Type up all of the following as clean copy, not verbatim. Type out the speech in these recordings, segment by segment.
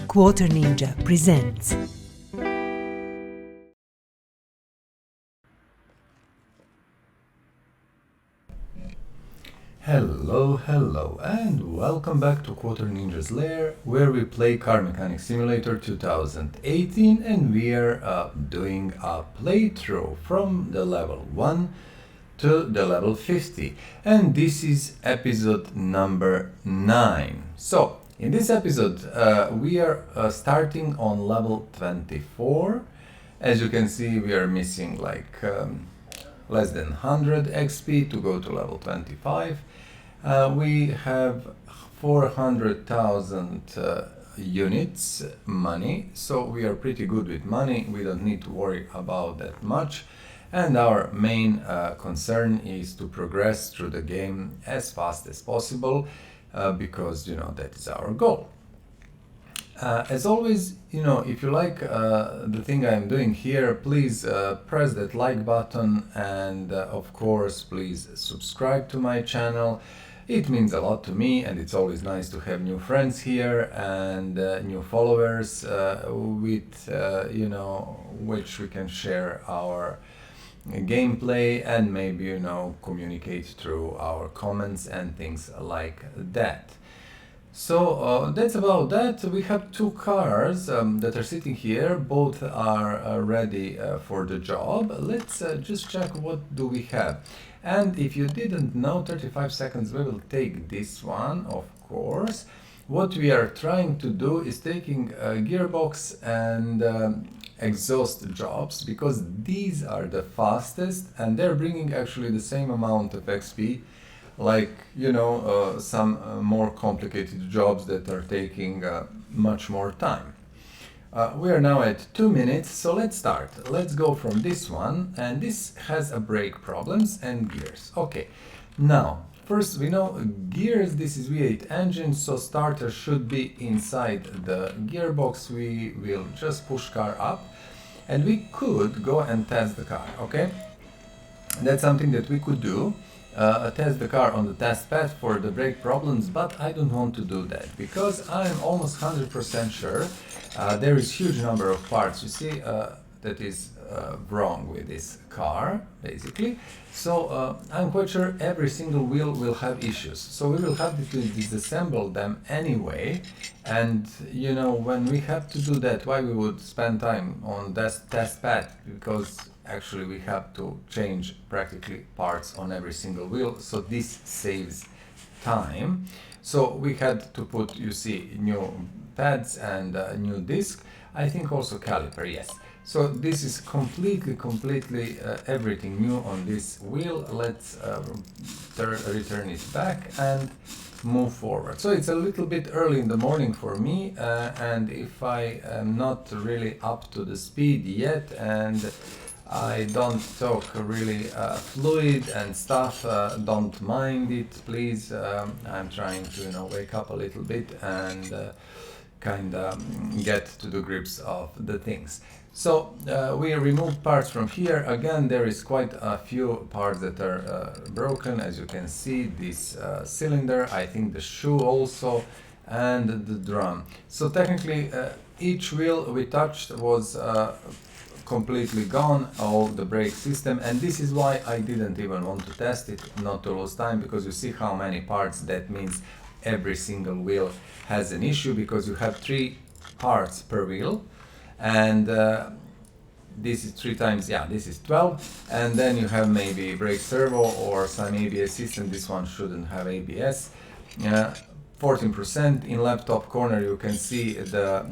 Quarter Ninja presents. Hello, and welcome back to Quarter Ninja's Lair, where we play Car Mechanic Simulator 2018, and we are doing a playthrough from the level 1 to the level 50, and this is episode number 9. So, in this episode, we are starting on level 24. As you can see, we are missing like less than 100 XP to go to level 25. We have 400,000 units money, so we are pretty good with money. We don't need to worry about that much, and our main concern is to progress through the game as fast as possible, because that is our goal. As always, if you like the thing I'm doing here, please press that like button, and of course please subscribe to my channel. It means a lot to me, and it's always nice to have new friends here and new followers with which we can share our gameplay and maybe communicate through our comments and things like that. So that's about that. We have two cars that are sitting here. Both are ready for the job. Let's just check what do we have. And if you didn't know, 35 seconds, we will take this one, of course. What we are trying to do is taking gearbox and exhaust jobs, because these are the fastest and they're bringing actually the same amount of XP like some more complicated jobs that are taking much more time. We are now at 2 minutes, so let's start. Let's go from this one, and this has a brake problems and gears. Okay, now first we know gears, this is V8 engine, so starter should be inside the gearbox. We will just push car up and we could go and test the car. Okay, that's something that we could do. Test the car on the test pad for the brake problems, but I don't want to do that because I'm almost 100% sure there is huge number of parts, you see, that is wrong with this car, basically. So I'm quite sure every single wheel will have issues. So we will have to disassemble them anyway. And when we have to do that, why we would spend time on this test pad? Because actually we have to change practically parts on every single wheel. So this saves time. So we had to put, you see, new pads and a new disc. I think also caliper, yes. So this is completely everything new on this wheel. Let's return it back and move forward. So it's a little bit early in the morning for me, and if I am not really up to the speed yet and I don't talk really fluid and stuff, don't mind it, please. I'm trying to wake up a little bit and kind of get to the grips of the things. So we removed parts from here. Again, there is quite a few parts that are broken, as you can see. This cylinder, I think the shoe also, and the drum. So technically each wheel we touched was completely gone, all the brake system, and this is why I didn't even want to test it, not to lose time, because you see how many parts. That means every single wheel has an issue, because you have 3 parts per wheel, and this is 3 times, this is 12, and then you have maybe brake servo or some ABS system. This one shouldn't have ABS. 14%. In left top corner you can see the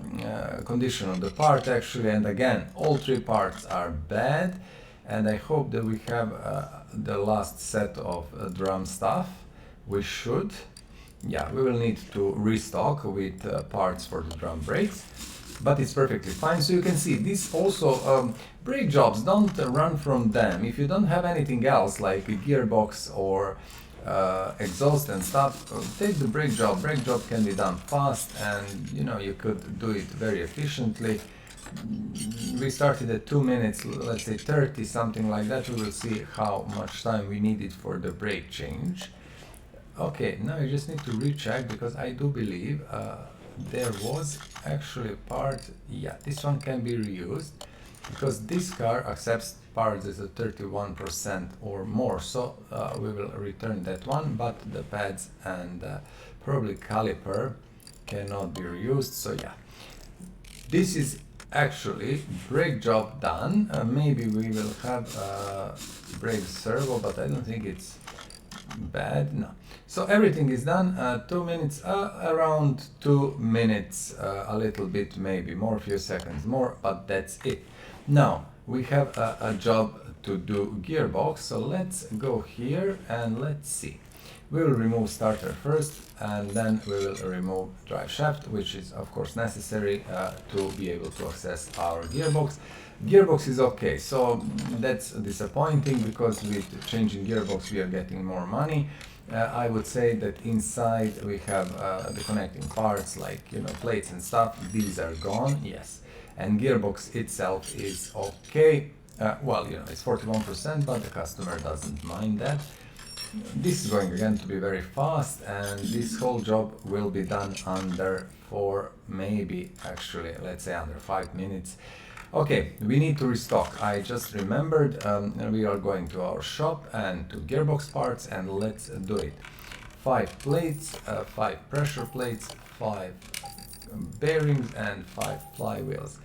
condition of the part actually, and again all 3 parts are bad, and I hope that we have the last set of drum stuff. We should. We will need to restock with parts for the drum brakes, but it's perfectly fine. So you can see this also, brake jobs, don't run from them. If you don't have anything else like a gearbox or exhaust and stuff, take the brake job. Brake job can be done fast, and you could do it very efficiently. We started at 2 minutes, let's say 30, something like that. We will see how much time we needed for the brake change. Okay, now you just need to recheck, because I do believe there was actually a part, yeah, this one can be reused because this car accepts parts as a 31% or more, so we will return that one, but the pads and probably caliper cannot be reused, so yeah. This is actually brake job done. Maybe we will have brake servo, but I don't think it's bad, no. So everything is done. 2 minutes, around 2 minutes, a little bit maybe more, few seconds more, but that's it. Now we have a job to do gearbox, so let's go here and let's see. We will remove starter first, and then we will remove drive shaft, which is of course necessary to be able to access our gearbox. Gearbox is okay, so that's disappointing because with changing gearbox we are getting more money. I would say that inside we have the connecting parts like, you know, plates and stuff. These are gone, yes. And gearbox itself is okay. Well, you know, it's 41%, but the customer doesn't mind that. This is going again to be very fast, and this whole job will be done under 4, maybe actually, let's say under 5 minutes. Okay, we need to restock. I just remembered we are going to our shop and to gearbox parts, and let's do it. 5 plates, 5 pressure plates, 5 bearings and 5 flywheels.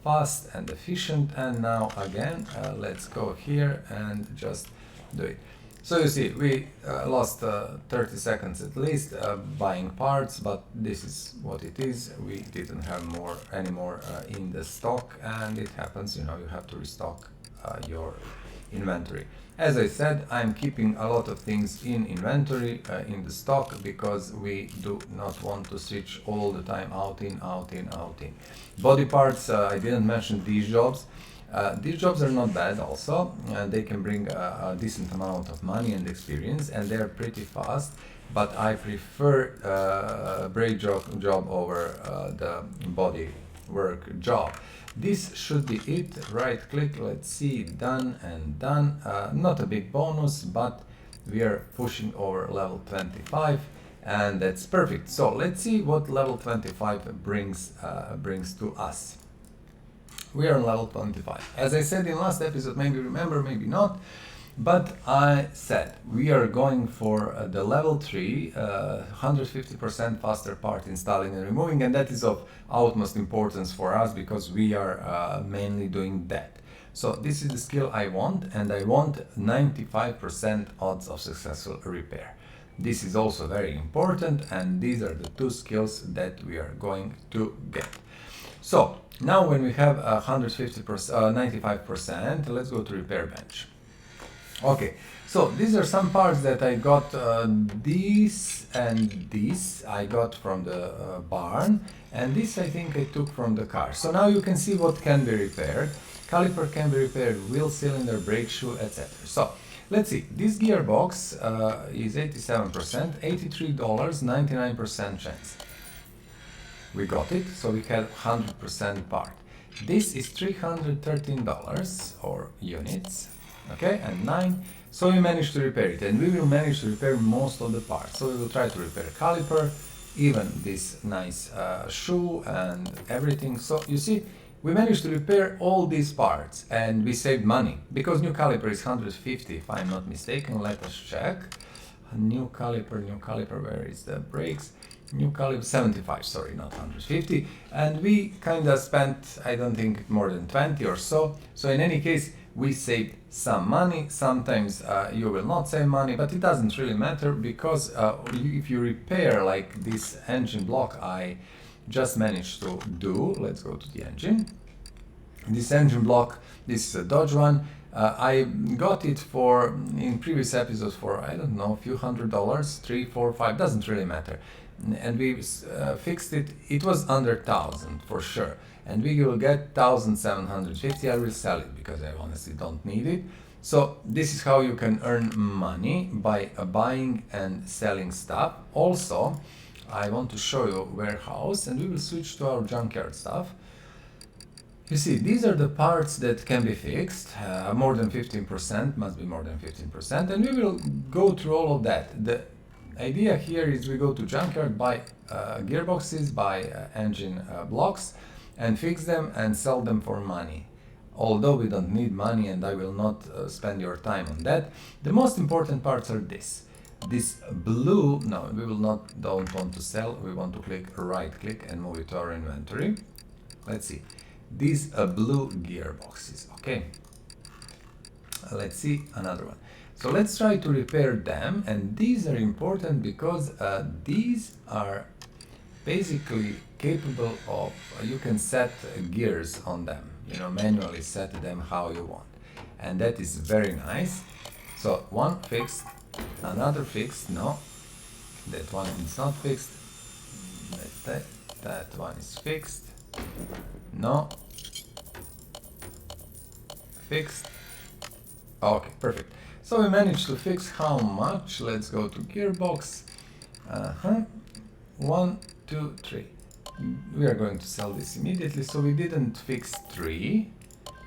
Fast and efficient, and now again let's go here and just do it. So you see, we lost 30 seconds at least buying parts, but this is what it is. We didn't have any more in the stock, and it happens, you know, you have to restock your inventory. As I said, I'm keeping a lot of things in inventory in the stock because we do not want to switch all the time out in, out in, out in. Body parts, I didn't mention these jobs. These jobs are not bad also, they can bring a decent amount of money and experience, and they're pretty fast, but I prefer brake job over the body work job. This should be it. Right click, let's see, done and done. Not a big bonus, but we are pushing over level 25, and that's perfect. So let's see what level 25 brings to us. We are on level 25. As I said in last episode, maybe remember, maybe not, but I said we are going for the level 3, 150% faster part installing and removing, and that is of utmost importance for us because we are mainly doing that. So this is the skill I want, and I want 95% odds of successful repair. This is also very important, and these are the 2 skills that we are going to get. So now when we have 95%, let's go to repair bench. Okay, so these are some parts that I got. These and these I got from the barn, and this I think I took from the car. So now you can see what can be repaired. Caliper can be repaired, wheel cylinder, brake shoe, etc. So let's see, this gearbox is 87%, $83, 99% chance. We got it, so we had 100% part. This is $313 or units, okay, and 9. So we managed to repair it, and we will manage to repair most of the parts. So we will try to repair caliper, even this nice shoe and everything. So you see, we managed to repair all these parts, and we saved money because new caliper is 150, if I'm not mistaken. Let us check. New caliper, where is the brakes? New caliper 75, sorry, not 150, and we kind of spent, I don't think, more than 20 or so. So in any case, we saved some money. Sometimes you will not save money, but it doesn't really matter because if you repair like this engine block I just managed to do, let's go to the engine. This engine block, this is a Dodge one. I got it for, in previous episodes, for, I don't know, a few $100s, 3, 4, 5, doesn't really matter. And we fixed it. It was under 1,000 for sure, and we will get 1,750. I will sell it because I honestly don't need it. So this is how you can earn money, by buying and selling stuff. Also, I want to show you warehouse, and we will switch to our junkyard stuff. You see, these are the parts that can be fixed, more than 15%, must be more than 15%, and we will go through all of that. The idea here is we go to Junkyard, buy gearboxes, buy engine blocks, and fix them and sell them for money. Although we don't need money, and I will not spend your time on that. The most important parts are this. This blue, no, we don't want to sell. We want to right click and move it to our inventory. Let's see. These blue gearboxes. Okay. Let's see another one. So let's try to repair them, and these are important because these are basically capable of, you can set gears on them, manually set them how you want, and that is very nice. So one fixed, another fixed, no, that one is not fixed, that one is fixed, no, fixed. Okay, perfect. So we managed to fix how much? Let's go to Gearbox. 1, 2, 3. We are going to sell this immediately. So we didn't fix 3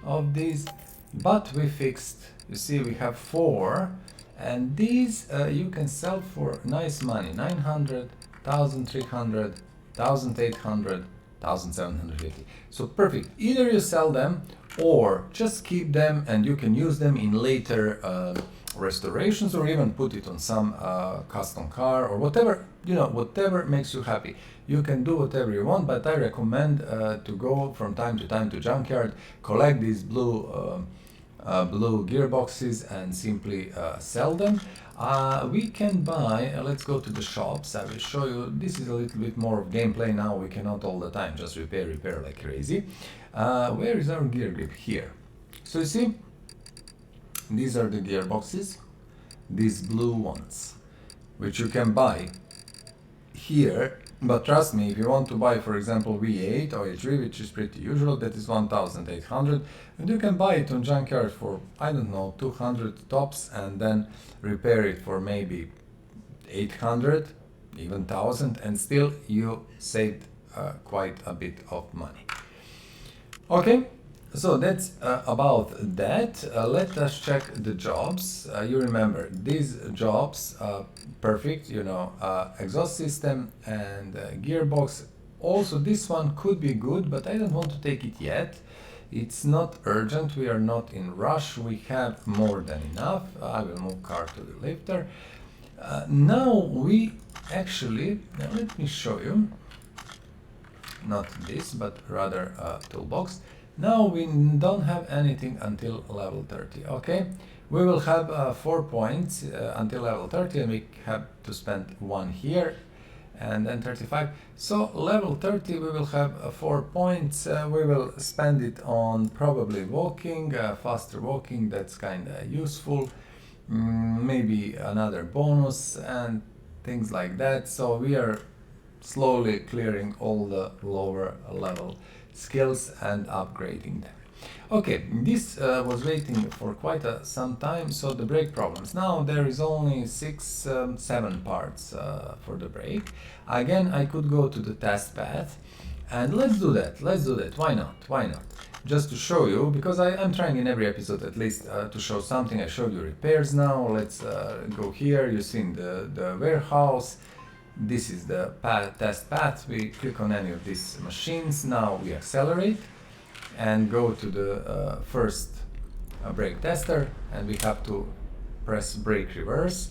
of these, but we fixed, you see, we have 4, and these you can sell for nice money. 900, 1,300, 1,800, 1,750. So perfect. Either you sell them or just keep them, and you can use them in later restorations, or even put it on some custom car or whatever, whatever makes you happy. You can do whatever you want, but I recommend to go from time to time to Junkyard, collect these blue gearboxes and simply sell them. We can buy, let's go to the shops. I will show you. This is a little bit more of gameplay now. We cannot all the time just repair like crazy. Where is our gear grip? Here. So you see, these are the gearboxes, these blue ones, which you can buy here. But trust me, if you want to buy, for example, V8 or H3, which is pretty usual, that is 1,800, and you can buy it on Junkyard for, I don't know, 200 tops, and then repair it for maybe 800, even 1,000, and still you saved quite a bit of money. Okay, so that's about that. Let us check the jobs. You remember these jobs, perfect, exhaust system and gearbox. Also, this one could be good, but I don't want to take it yet. It's not urgent. We are not in rush. We have more than enough. I will move car to the lifter. Now we actually, let me show you. Not this, but rather toolbox. Now we don't have anything until level 30. Okay, we will have 4 points until level 30, and we have to spend 1 here and then 35. So level 30 we will have 4 points. We will spend it on probably walking, faster walking. That's kind of useful. Maybe another bonus and things like that. So we are slowly clearing all the lower level skills and upgrading them. Okay, this was waiting for quite some time. So the brake problems. Now there is only 6, 7 parts for the brake. Again, I could go to the test path, and let's do that. Why not? Just to show you, because I'm trying in every episode at least to show something. I showed you repairs now. Let's go here. You've seen the warehouse. This is the test path. We click on any of these machines. Now we accelerate and go to the first brake tester, and we have to press brake reverse,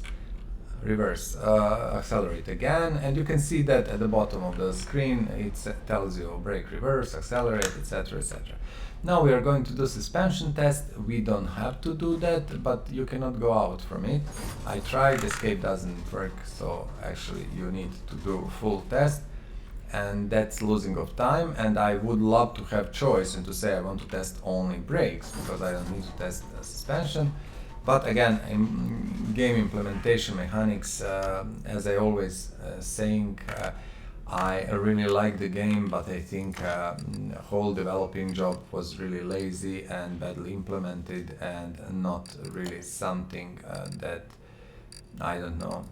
accelerate again, and you can see that at the bottom of the screen it tells you brake reverse, accelerate, etc., etc. Now we are going to do suspension test. We don't have to do that, but you cannot go out from it. I tried, escape doesn't work, so actually you need to do full test, and that's losing of time. And I would love to have choice and to say I want to test only brakes, because I don't need to test suspension. But again, in game implementation mechanics, as I always saying, I really like the game, but I think the whole developing job was really lazy and badly implemented, and not really something that, I don't know,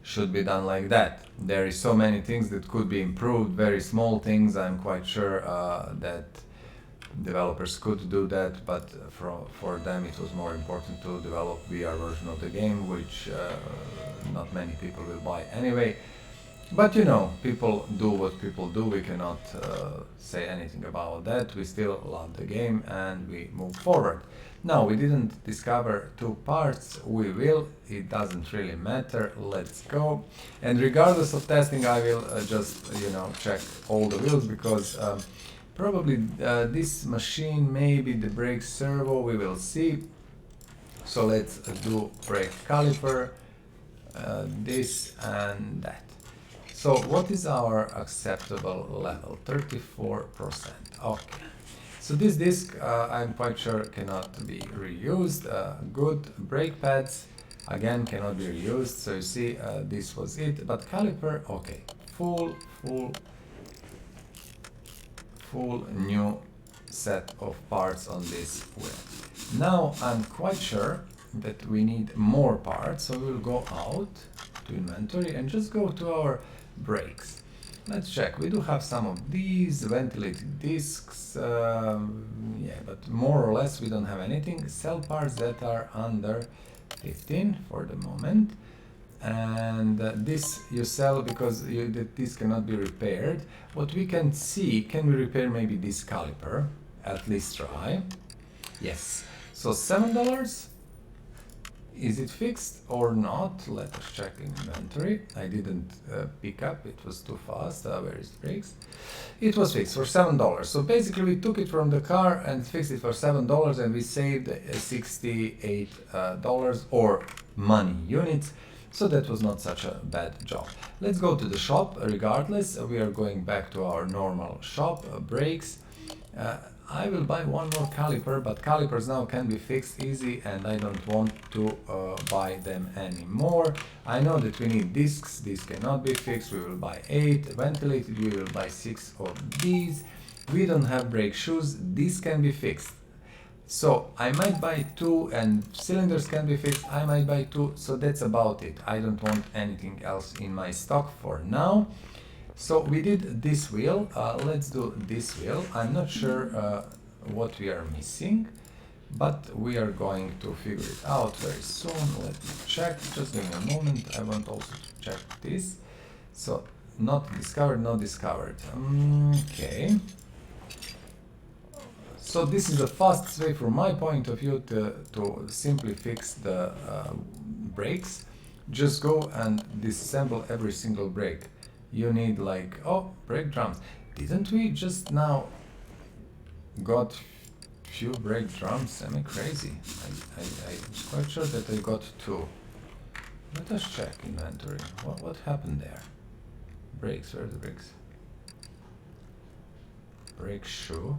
should be done like that. There is so many things that could be improved, very small things. I'm quite sure that developers could do that, but for them it was more important to develop VR version of the game, which not many people will buy anyway. But you know, people do what people do. We cannot say anything about that. We still love the game and we move forward. Now, we didn't discover two parts. We will. It doesn't really matter. Let's go. And regardless of testing, I will just, you know, check all the wheels because probably this machine, maybe the brake servo, we will see. So let's do brake caliper, this and that. So what is our acceptable level? 34%. Okay. So this disc, I'm quite sure cannot be reused. Good. Brake pads, again, cannot be reused. So you see, this was it. But caliper, okay. Full new set of parts on this wheel. Now I'm quite sure that we need more parts, so we'll go out to inventory and just go to our brakes. Let's check. We do have some of these ventilated discs, yeah, but more or less we don't have anything. Sell parts that are under 15 for the moment. And this you sell because this cannot be repaired. What we can see, can we repair maybe this caliper? At least try. Yes. So $7. Is it fixed or not? Let us check inventory. I didn't pick up, it was too fast. Where is the brakes? It was fixed for $7. So basically we took it from the car and fixed it for $7 and we saved $68 or money units. So that was not such a bad job. Let's go to the shop. Regardless, we are going back to our normal shop. Brakes. I will buy one more caliper, but calipers now can be fixed easy and I don't want to buy them anymore. I know that we need discs. These cannot be fixed. We will buy 8. Ventilated, we will buy 6 of these. We don't have brake shoes. These can be fixed. So I might buy 2, and cylinders can be fixed. I might buy 2, so that's about it. I don't want anything else in my stock for now. So we did this wheel. Let's do this wheel. I'm not sure what we are missing, but we are going to figure it out very soon. Let me check. Just give me a moment. I want also to check this. So not discovered, not discovered. Okay. So this is the fastest way from my point of view to simply fix the brakes. Just go and disassemble every single brake. You need like, oh, brake drums. Didn't we just now got few brake drums? Am I crazy? I'm quite sure that I got 2. Let us check inventory. What happened there? Brakes, where are the brakes? Brake shoe.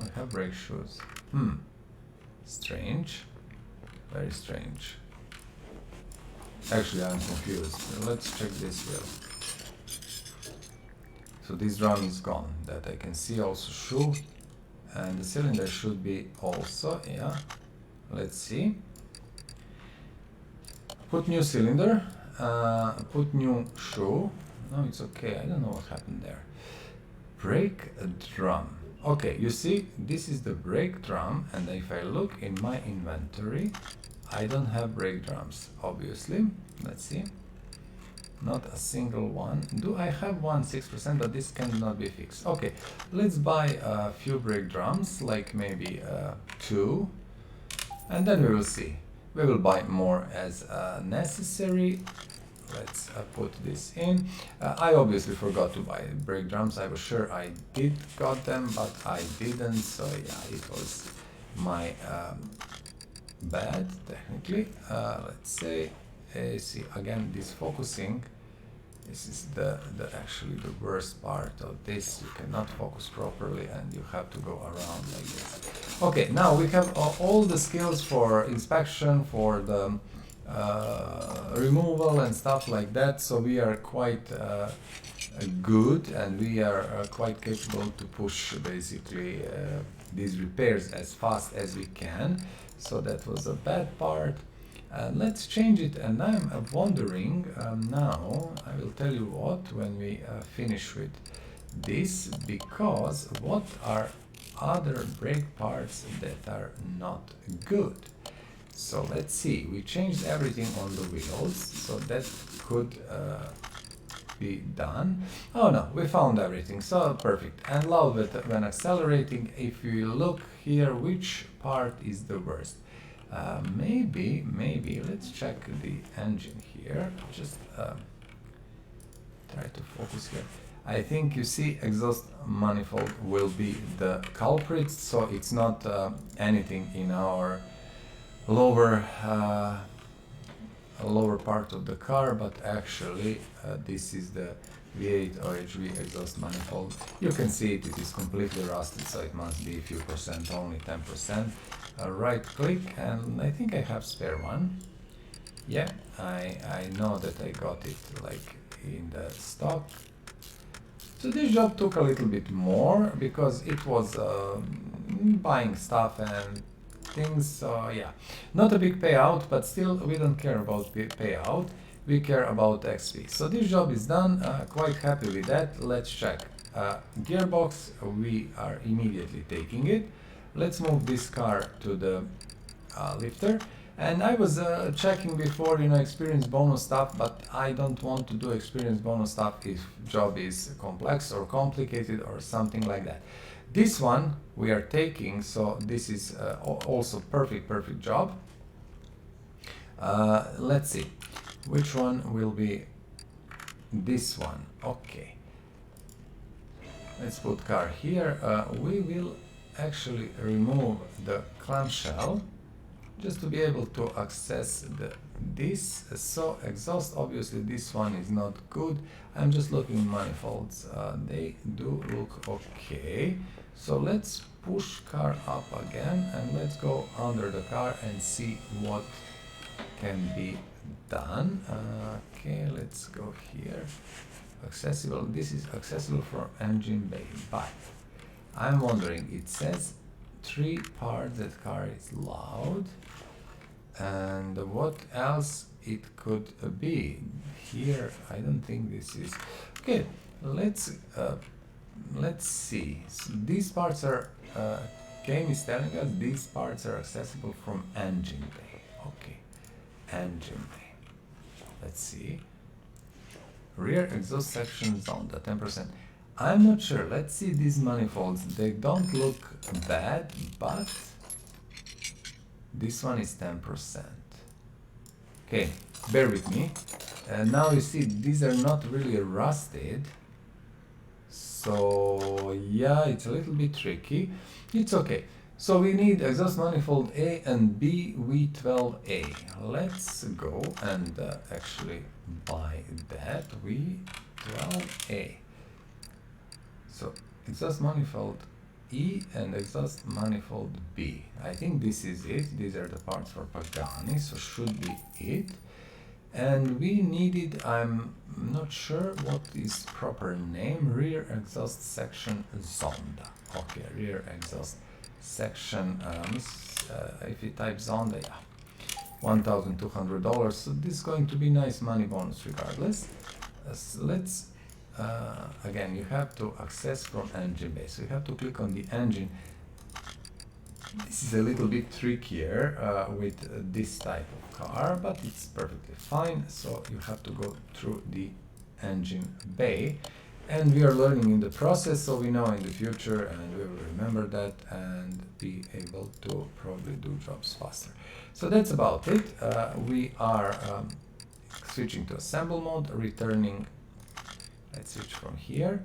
I have brake shoes. Strange. Very strange. Actually, I'm confused. Let's check this wheel. So this drum is gone. That I can see. Also shoe. And the cylinder should be also, yeah. Let's see. Put new cylinder. Put new shoe. No, it's okay. I don't know what happened there. Brake drum. Okay, you see, this is the brake drum, and if I look in my inventory, I don't have brake drums, obviously. Let's see. Not a single one. Do I have one 6%, but this cannot be fixed. Okay, let's buy a few brake drums, like maybe 2, and then we will see. We will buy more as necessary. Let's put this in. I obviously forgot to buy brake drums. I was sure I did got them, but I didn't. So yeah, it was my bad technically. Let's say, see again this focusing. This is the actually the worst part of this. You cannot focus properly, and you have to go around like this. Okay, now we have all the skills for inspection, for the removal and stuff like that, so we are quite good, and we are quite capable to push basically these repairs as fast as we can. So that was a bad part. Let's change it, and I'm wondering now, I will tell you what when we finish with this, because what are other brake parts that are not good? So let's see, we changed everything on the wheels, so that could be done. Oh no, we found everything, so perfect. And loud when accelerating. If you look here, which part is the worst? Maybe let's check the engine here. Just try to focus here. I think you see exhaust manifold will be the culprit, so it's not anything in our lower lower part of the car, but actually this is the V8 OHV exhaust manifold. You can see it is completely rusted, so it must be a few percent, only 10%. Right click, and I think I have spare one. Yeah, I know that I got it like in the stock. So this job took a little bit more because it was buying stuff and things, so yeah, not a big payout, but still we don't care about payout, we care about XP. So this job is done, quite happy with that. Let's check gearbox. We are immediately taking it. Let's move this car to the lifter. And I was checking before, you know, experience bonus stuff, but I don't want to do experience bonus stuff if job is complex or complicated or something like that. This one we are taking, so this is also perfect job. Let's see, which one will be this one. Okay, let's put car here. We will actually remove the clamshell just to be able to access this. So exhaust, obviously this one is not good. I'm just looking at manifolds. They do look okay. So let's push car up again and let's go under the car and see what can be done. Okay, let's go here. Accessible. This is accessible from engine bay, but I'm wondering, it says 3 parts that car is loud, and what else it could be here. I don't think this is okay. Let's see. So these parts are game is telling us these parts are accessible from engine bay. Okay, engine bay. Let's see. Rear exhaust section zone, the 10%. I'm not sure. Let's see these manifolds. They don't look bad, but this one is 10%. Okay, bear with me. Now you see these are not really rusted. So yeah, it's a little bit tricky. It's okay. So we need exhaust manifold A and B V12A. Let's go and actually buy that V12A. So exhaust manifold E and exhaust manifold B. I think this is it. These are the parts for Pagani, so should be it. And we needed, I'm not sure what is proper name, rear exhaust section Zonda. Okay, rear exhaust section, if you type Zonda, yeah, $1,200. So this is going to be nice money bonus regardless. Let's again, you have to access from engine bay, so you have to click on the engine. This is a little bit trickier with this type of car, but it's perfectly fine. So you have to go through the engine bay, and we are learning in the process, so we know in the future, and we will remember that and be able to probably do jobs faster. So that's about it. We are switching to assemble mode, returning. Let's switch from here.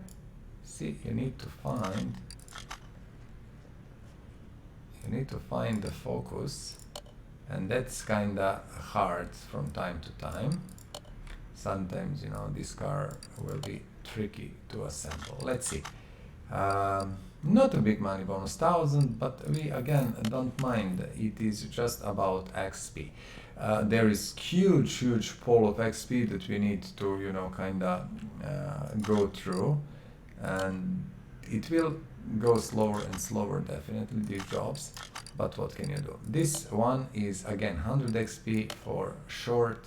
See, you need to find the focus, and that's kinda hard from time to time. Sometimes, you know, this car will be tricky to assemble. Let's see. Not a big money bonus, 1,000, but we again don't mind. It is just about XP. There is huge pool of XP that we need to, you know, kinda go through, and it will go slower and slower, definitely, these jobs, but what can you do? This one is again 100 XP for short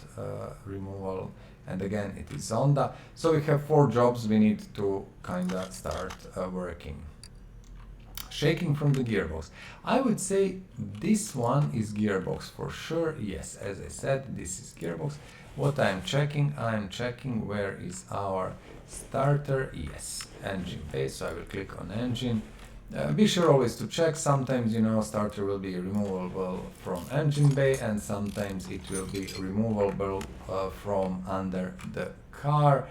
removal, and again it is Zonda. So we have 4 jobs we need to kinda start working. Shaking from the gearbox. I would say this one is gearbox for sure. Yes, as I said, this is gearbox. What I'm checking where is our starter. Yes, engine bay. So I will click on engine. Be sure always to check. Sometimes, you know, starter will be removable from engine bay, and sometimes it will be removable from under the car.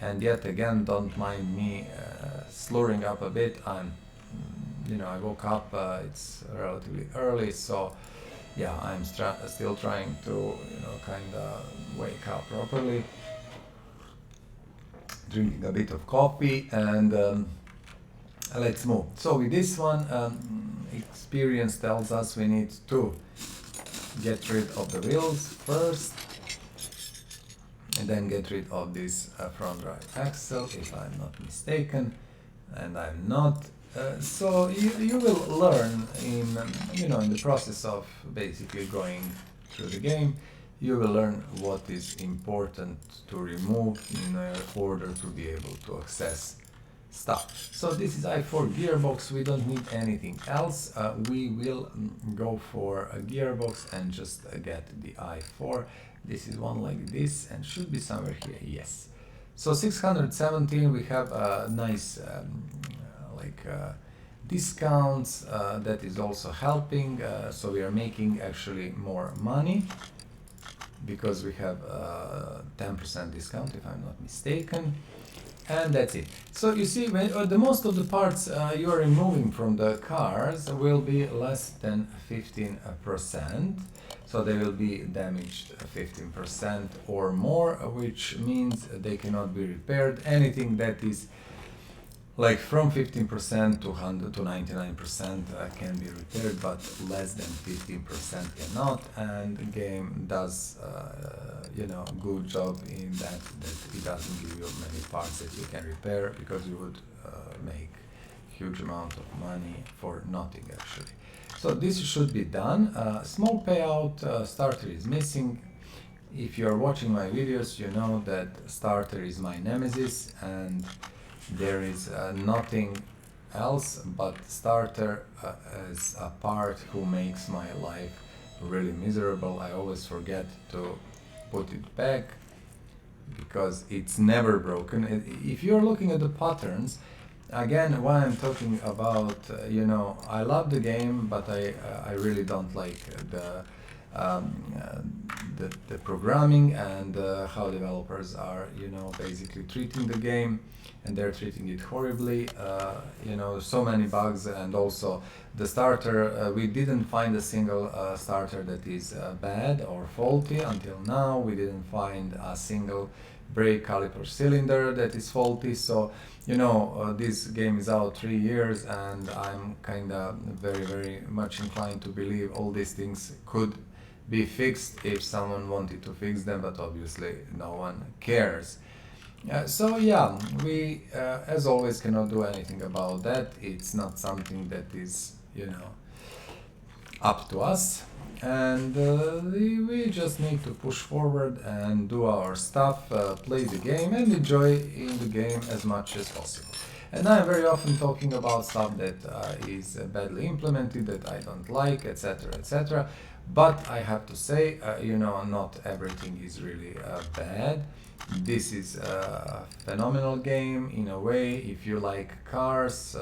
And yet again, don't mind me slurring up a bit. I woke up. It's relatively early, so yeah, I'm still trying to, kind of wake up properly. Drinking a bit of coffee, and let's move. So with this one, experience tells us we need to get rid of the wheels first, and then get rid of this front drive axle, if I'm not mistaken, and I'm not. So you will learn in the process of basically going through the game. You will learn what is important to remove in order to be able to access stuff. So this is i4 gearbox. We don't need anything else. We will go for a gearbox and just get the i4. This is one like this and should be somewhere here. Yes. So 617, we have a nice discounts. That is also helping. So we are making actually more money because we have 10% discount, if I'm not mistaken. And that's it. So you see, the most of the parts you are removing from the cars will be less than 15%. So they will be damaged 15% or more, which means they cannot be repaired. Anything that is like from 15% to 100 to 99% can be repaired, but less than 15% cannot. And the game does, good job in that it doesn't give you many parts that you can repair, because you would make huge amount of money for nothing actually. So this should be done. Small payout, starter is missing. If you are watching my videos, you know that starter is my nemesis, and there is nothing else but starter as a part who makes my life really miserable. I always forget to put it back because it's never broken. If you're looking at the patterns, again, why I'm talking about, I love the game, but I really don't like the programming and how developers are, basically treating the game, and they're treating it horribly. So many bugs, and also the starter. We didn't find a single starter that is bad or faulty until now. We didn't find a single brake caliper cylinder that is faulty. So this game is out 3 years, and I'm kind of very, very much inclined to believe all these things could be fixed if someone wanted to fix them, but obviously no one cares. So yeah, we as always cannot do anything about that. It's not something that is up to us, and we just need to push forward and do our stuff, play the game and enjoy in the game as much as possible. And I'm very often talking about stuff that is badly implemented, that I don't like, etc., etc. But I have to say, not everything is really bad. This is a phenomenal game in a way. If you like cars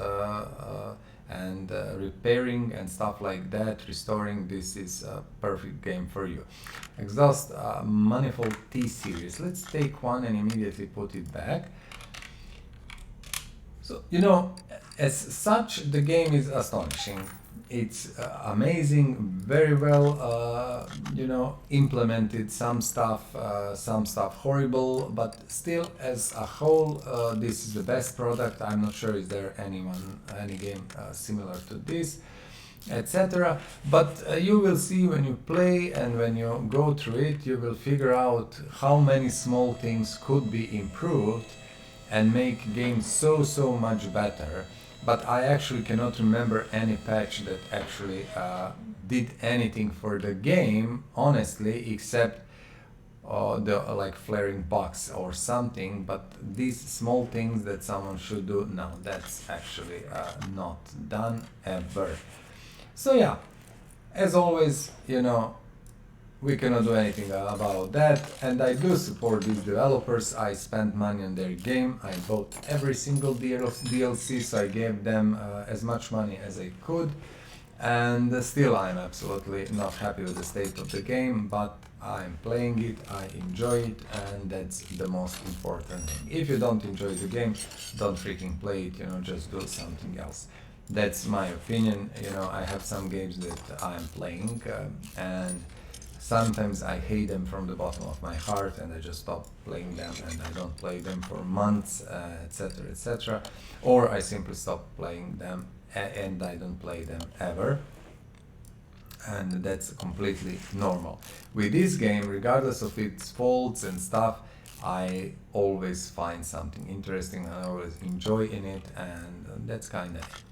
and repairing and stuff like that, restoring, this is a perfect game for you. Exhaust manifold T-series. Let's take one and immediately put it back. So, as such, the game is astonishing. It's amazing, very well, implemented. Some stuff horrible, but still, as a whole, this is the best product. I'm not sure is there any game similar to this, etc. But you will see when you play and when you go through it, you will figure out how many small things could be improved and make games so much better. But I actually cannot remember any patch that actually did anything for the game, honestly, except the flaring box or something. But these small things that someone should do, no, that's actually not done ever. So yeah, as always, we cannot do anything about that, and I do support these developers. I spent money on their game. I bought every single DLC, so I gave them as much money as I could, and still I'm absolutely not happy with the state of the game, but I'm playing it, I enjoy it, and that's the most important thing. If you don't enjoy the game, don't freaking play it, you know, just do something else. That's my opinion. You know, I have some games that I'm playing, and sometimes I hate them from the bottom of my heart, and I just stop playing them, and I don't play them for months, etc., etc. Or I simply stop playing them, and I don't play them ever. And that's completely normal. With this game, regardless of its faults and stuff, I always find something interesting, and I always enjoy in it, and that's kind of it.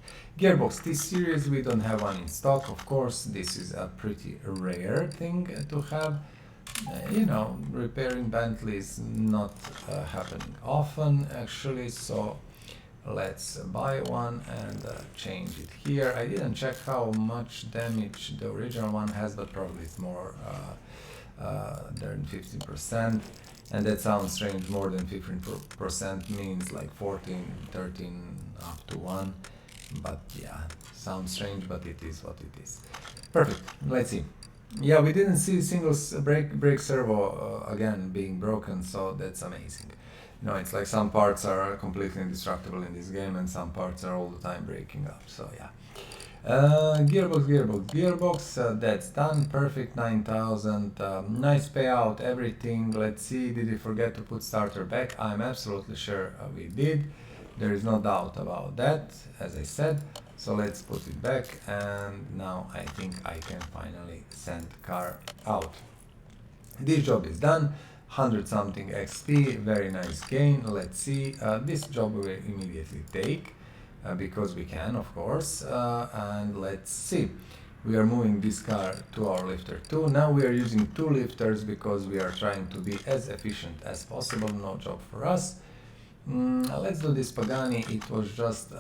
Gearbox T-Series, we don't have one in stock, of course. This is a pretty rare thing to have. You know, repairing Bentleys not happening often, actually, so let's buy one and change it here. I didn't check how much damage the original one has, but probably it's more than 15%. And that sounds strange. More than 15% means like 14, 13 up to 1. But yeah, sounds strange, but it is what it is. Perfect. Let's see. Yeah, we didn't see single brake servo again being broken, so that's amazing. You know, it's like some parts are completely indestructible in this game, and some parts are all the time breaking up. So yeah. Gearbox, that's done. Perfect, 9,000. Nice payout, everything. Let's see, did we forget to put starter back? I'm absolutely sure we did. There is no doubt about that, as I said. So let's put it back, and now I think I can finally send car out. This job is done. 100 something XP, very nice gain. Let's see, this job we will immediately take. Because we can, of course, and let's see. We are moving this car to our lifter 2. Now we are using 2 lifters because we are trying to be as efficient as possible. No job for us. Let's do this Pagani. It was just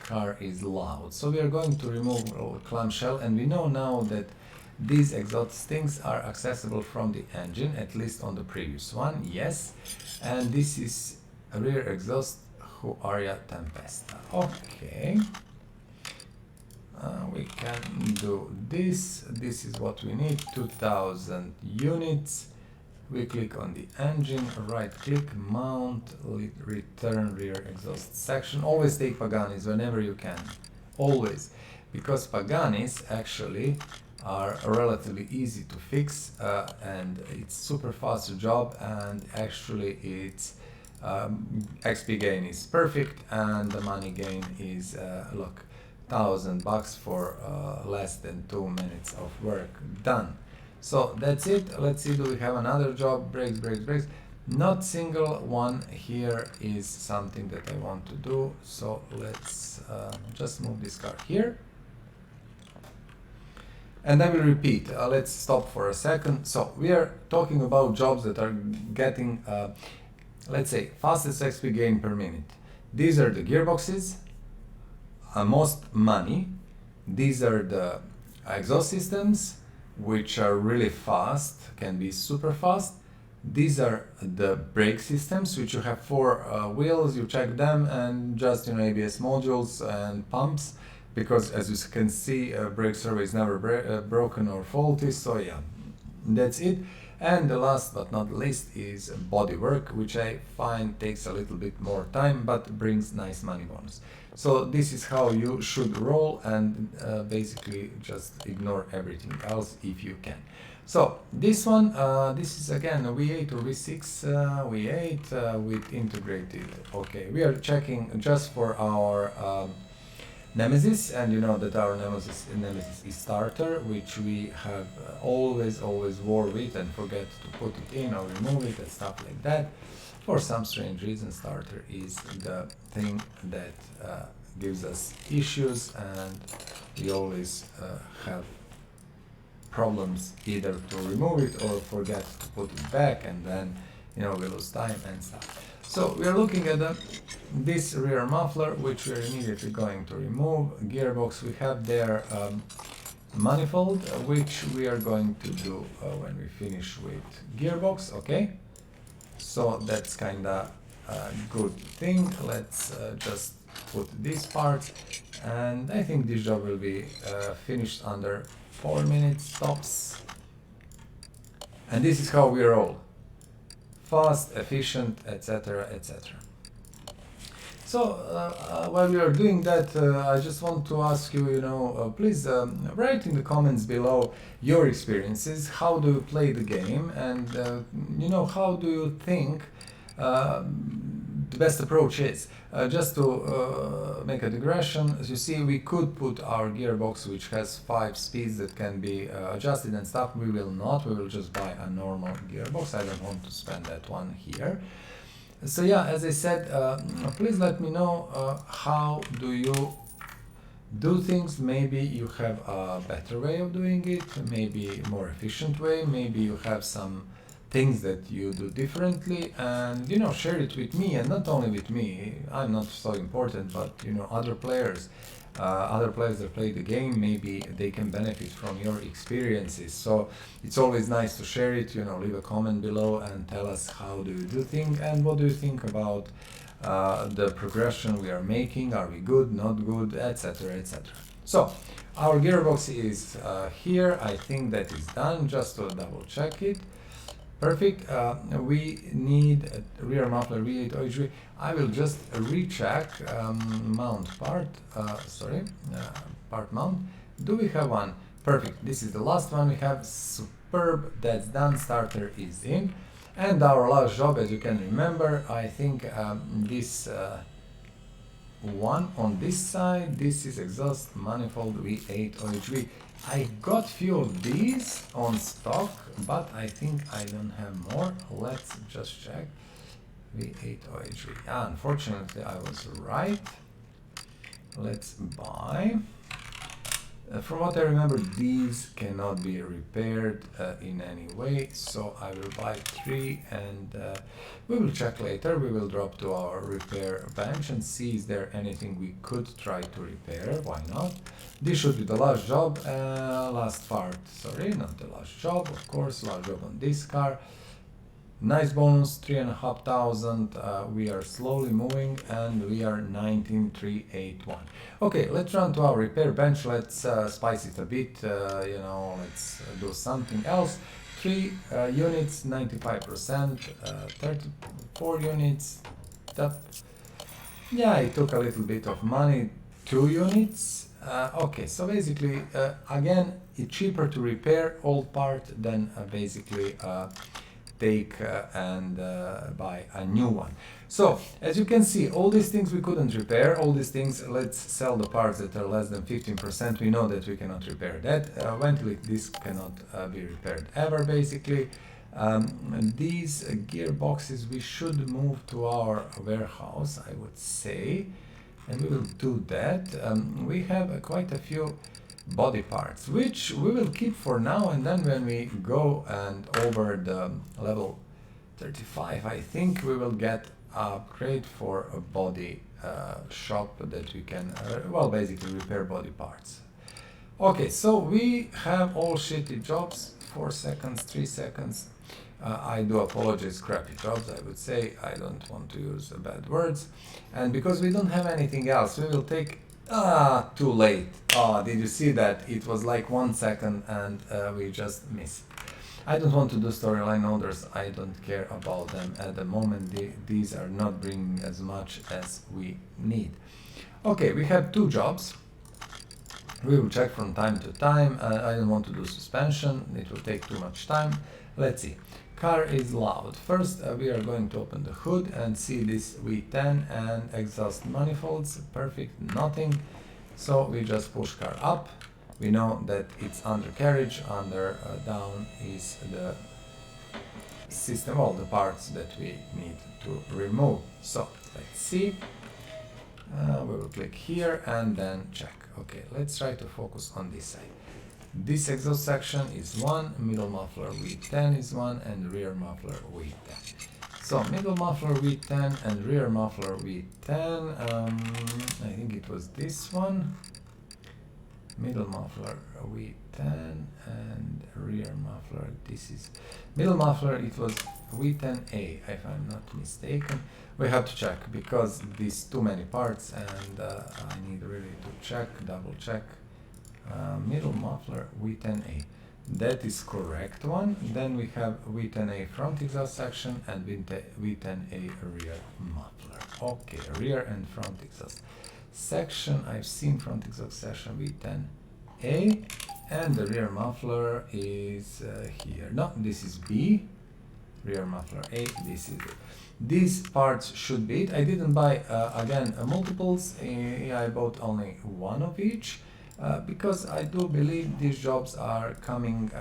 car is loud. So we are going to remove clamshell, and we know now that these exhaust things are accessible from the engine, at least on the previous one, yes. And this is a rear exhaust Aria Tempest. Okay, we can do this. This is what we need, 2000 units. We click on the engine, right click, mount, return rear exhaust section. Always take Paganis whenever you can, always, because Paganis actually are relatively easy to fix, and it's super fast job, and actually it's XP gain is perfect, and the money gain is look, $1,000 for less than 2 minutes of work done. So that's it. Let's see, do we have another job? Brakes. Not single one here is something that I want to do, so let's just move this car here. And I will repeat, let's stop for a second. So we are talking about jobs that are getting let's say fastest XP gain per minute. These are the gearboxes, most money. These are the exhaust systems, which are really fast, can be super fast. These are the brake systems, which you have 4 wheels, you check them, and just, you know, ABS modules and pumps, because as you can see, brake servo is never broken or faulty. So yeah, that's it. And the last but not least is Bodywork, which I find takes a little bit more time but brings nice money bonus. So this is how you should roll, and basically just ignore everything else if you can. So this one, this is again a V8 or V6, V8 with integrated. Okay, we are checking just for our Nemesis, and you know that our Nemesis is starter, which we have always war with and forget to put it in or remove it and stuff like that. For some strange reason, starter is the thing that gives us issues, and we always have problems either to remove it or forget to put it back, and then, you know, we lose time and stuff. So we are looking at this rear muffler, which we are immediately going to remove. Gearbox, we have there manifold, which we are going to do when we finish with gearbox. Okay, so that's kinda a good thing. Let's just put these parts, and I think this job will be finished under 4 minutes tops. And this is how we roll: fast, efficient, etc., etc. So while we are doing that, I just want to ask you, please write in the comments below your experiences. How do you play the game, and how do you think the best approach is? Just to make a digression, as you see, we could put our gearbox, which has 5 speeds that can be adjusted and stuff. We will not. We will just buy a normal gearbox. I don't want to spend that one here. So yeah, as I said, please let me know how do you do things. Maybe you have a better way of doing it, maybe a more efficient way, maybe you have some things that you do differently, and share it with me, and not only with me. I'm not so important, but other players that play the game, maybe they can benefit from your experiences. So it's always nice to share it. Leave a comment below and tell us how do you do things, and what do you think about the progression we are making. Are we good, not good, etc., etc. So our gearbox is here. I think that is done. Just to double check it. Perfect. We need a rear muffler V8 OHV. I will just recheck mount part. Part mount. Do we have one? Perfect. This is the last one we have. Superb. That's done. Starter is in. And our last job, as you can remember, I think this one on this side. This is exhaust manifold V8 OHV. I got few of these on stock, but I think I don't have more. Let's just check. V8 OHV. Unfortunately, I was right. Let's buy. From what I remember, these cannot be repaired in any way, so I will buy 3, and we will check later. We will drop to our repair bench and see is there anything we could try to repair. Why not? This should be the last job, last part, sorry, not the last job, of course, last job on this car. Nice bonus, 3,500. We are slowly moving, and we are 19,381. Okay, let's run to our repair bench. Let's spice it a bit. Let's do something else. 3 units, 95%. 34 units. Yeah, it took a little bit of money. 2 units. Okay, so basically, again, it's cheaper to repair old part than basically take and buy a new one. So as you can see, all these things we couldn't repair. All these things, let's sell the parts that are less than 15%. We know that we cannot repair that. Ventilate disc cannot be repaired ever, basically. These gearboxes we should move to our warehouse, I would say, and we will do that. We have quite a few body parts, which we will keep for now, and then when we go and over the level 35, I think we will get a upgrade for a body shop that we can basically repair body parts. Okay, so we have all shitty jobs. 4 seconds, 3 seconds. I do apologize, crappy jobs, I would say. I don't want to use bad words, and because we don't have anything else, we will take too late. Did you see that? It was like 1 second, and we just missed. I don't want to do storyline orders. I don't care about them at the moment. These are not bringing as much as we need. Okay, we have 2 jobs. We will check from time to time. I don't want to do suspension. It will take too much time. Let's see. Car is loud. First, we are going to open the hood and see this V10 and exhaust manifolds. Perfect, nothing. So we just push car up. We know that it's undercarriage. Down is the system, all the parts that we need to remove. So let's see. We will click here and then check. Okay, let's try to focus on this side. This exhaust section is 1, middle muffler V10 is 1, and rear muffler V10. So middle muffler V10 and rear muffler V10, I think it was this one. middle muffler V10 and rear muffler. This is middle muffler. It was V10A, if I'm not mistaken. We have to check because these too many parts, and I need really to check, double check. Middle muffler V10A. That is correct one. Then we have V10A front exhaust section and V10A rear muffler. Okay, rear and front exhaust section. I've seen front exhaust section V10A, and the rear muffler is here. No, this is B. Rear muffler A. This is it. These parts should be it. I didn't buy again multiples. I bought only one of each. Because I do believe these jobs are coming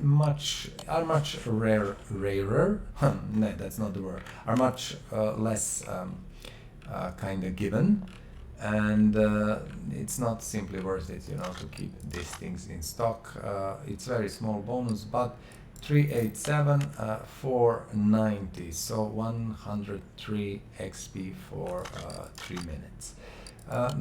much rarer. No, that's not the word. Are much less kind of given, and it's not simply worth it, you know, to keep these things in stock. It's very small bonus, but 387 490, so 103 XP for 3 minutes.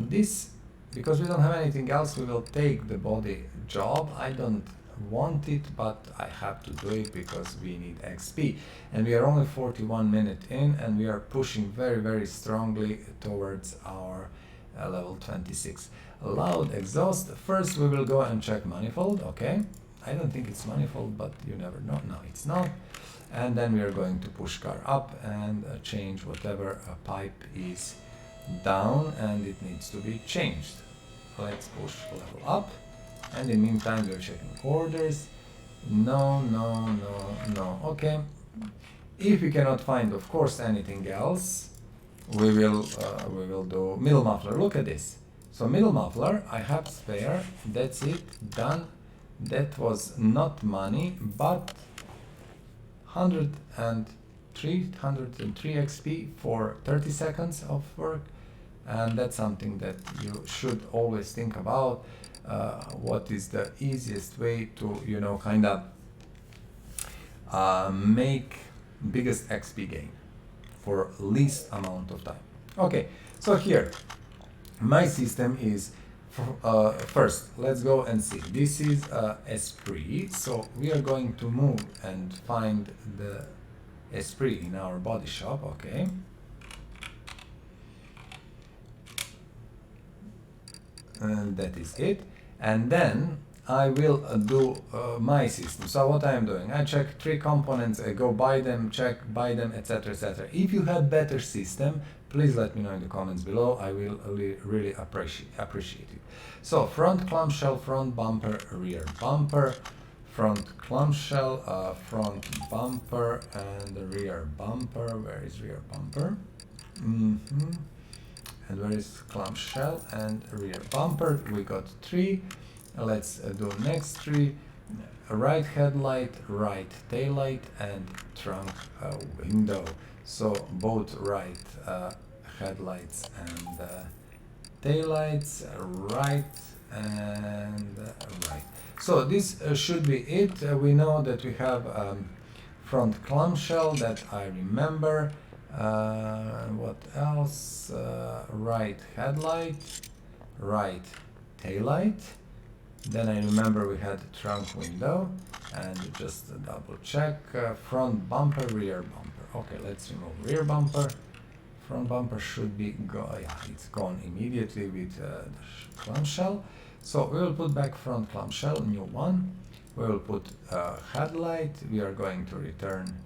This. Because we don't have anything else, we will take the body job. I don't want it, but I have to do it because we need XP. And we are only 41 minutes in, and we are pushing very, very strongly towards our level 26. Loud exhaust. First we will go and check manifold, okay? I don't think it's manifold, but you never know. No, it's not. And then we are going to push car up and change whatever pipe is down and it needs to be changed. Let's push level up, and in the meantime we're checking orders. No. Okay, if we cannot find, of course, anything else, we will do middle muffler. Look at this. So middle muffler, I have spare. That's it, done. That was not money, but 103 XP for 30 seconds of work, and that's something that you should always think about. What is the easiest way to, you know, kind of make biggest XP gain for least amount of time. Okay, so here my system is first, let's go and see. This is Esprit, so we are going to move and find the Esprit in our body shop. Okay, and that is it. And then I will do my system. So what I am doing, I check 3 components, I go buy them, check, buy them, etc, etc. If you have better system, please let me know in the comments below. I will really appreciate it. So front clamshell, front bumper, rear bumper, front clamshell, front bumper, and the rear bumper. Where is rear bumper? And where is clamshell and rear bumper? We got 3. Let's do next 3. Right headlight, right taillight, and trunk window. So both right headlights and taillights, right and right. So this should be it. We know that we have front clamshell that I remember. What else? Right headlight, right taillight. Then I remember we had trunk window, and just double check front bumper, rear bumper. Okay, let's remove rear bumper. Front bumper should be yeah, it's gone immediately with the clamshell. So we will put back front clamshell, new one. We will put headlight. We are going to return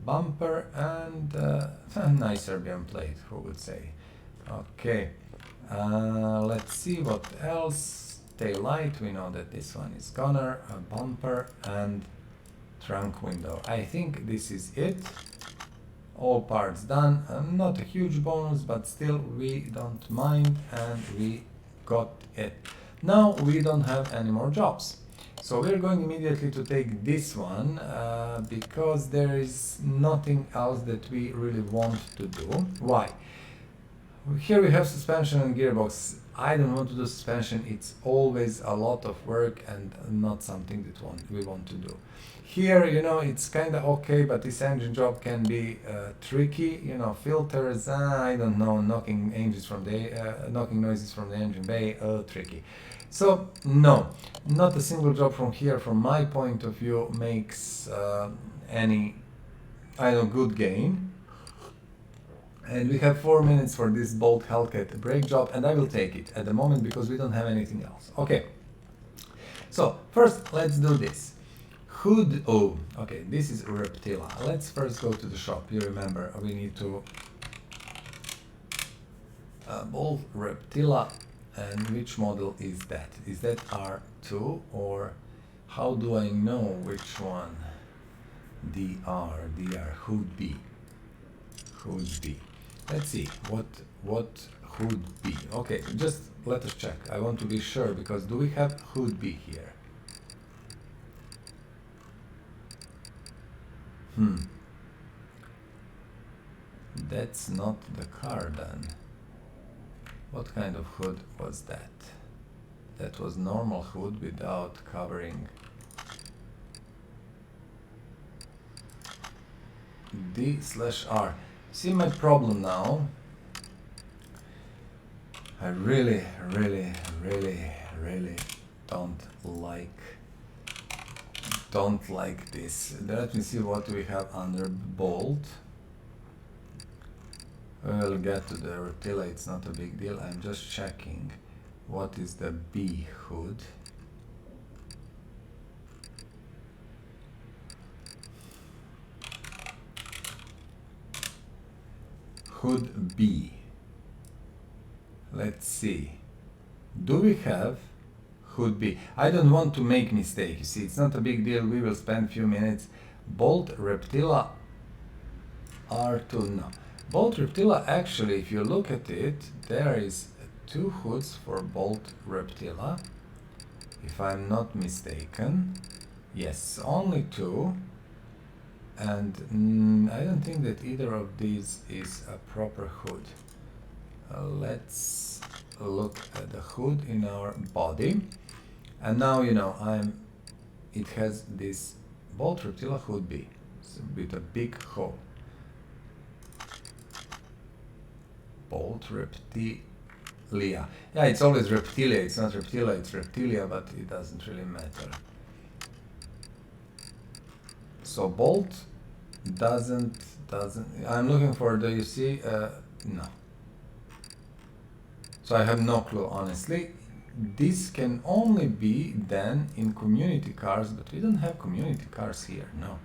bumper and a nice Serbian plate, who would say. Okay, let's see what else. Tail light, we know that this one is gunner, a bumper, and trunk window. I think this is it. All parts done. Not a huge bonus, but still we don't mind, and we got it. Now we don't have any more jobs. So we're going immediately to take this one because there is nothing else that we really want to do. Why? Here we have suspension and gearbox. I don't want to do suspension, it's always a lot of work and not something that we want to do. Here, you know, it's kind of okay, but this engine job can be tricky. You know, filters, I don't know, knocking noises from the engine bay, tricky. So no, not a single job from here, from my point of view, makes any, good gain. And we have 4 minutes for this bolt Hellcat brake job, and I will take it at the moment because we don't have anything else. Okay. So first, let's do this. Hood. Oh, okay. This is Reptila. Let's first go to the shop. You remember we need to bolt Reptila. And which model is that? Is that R2 or how do I know which one? DR, Hood B. Hood B. Let's see what Hood B. Okay, just let us check. I want to be sure because do we have Hood B here? That's not the car then. What kind of hood was that? That was normal hood without covering. D/R. See my problem now? I really don't like this. Let me see what we have under bolt. We'll get to the Reptila, it's not a big deal. I'm just checking what is the B hood. Hood B. Let's see. Do we have Hood B? I don't want to make mistake. You see, it's not a big deal. We will spend few minutes. Bolt Reptila R2. No. Bolt Reptila, actually, if you look at it, there is 2 hoods for Bolt Reptila, if I'm not mistaken. Yes, only 2. And I don't think that either of these is a proper hood. Let's look at the hood in our body. And now, you know, it has this Bolt Reptila Hood B with a big hole. Bolt Reptilia. Yeah, it's always Reptilia. It's not Reptila, it's Reptilia, but it doesn't really matter. So Bolt doesn't. I'm looking for the. You see, no. So I have no clue, honestly. This can only be then in community cars, but we don't have community cars here. No,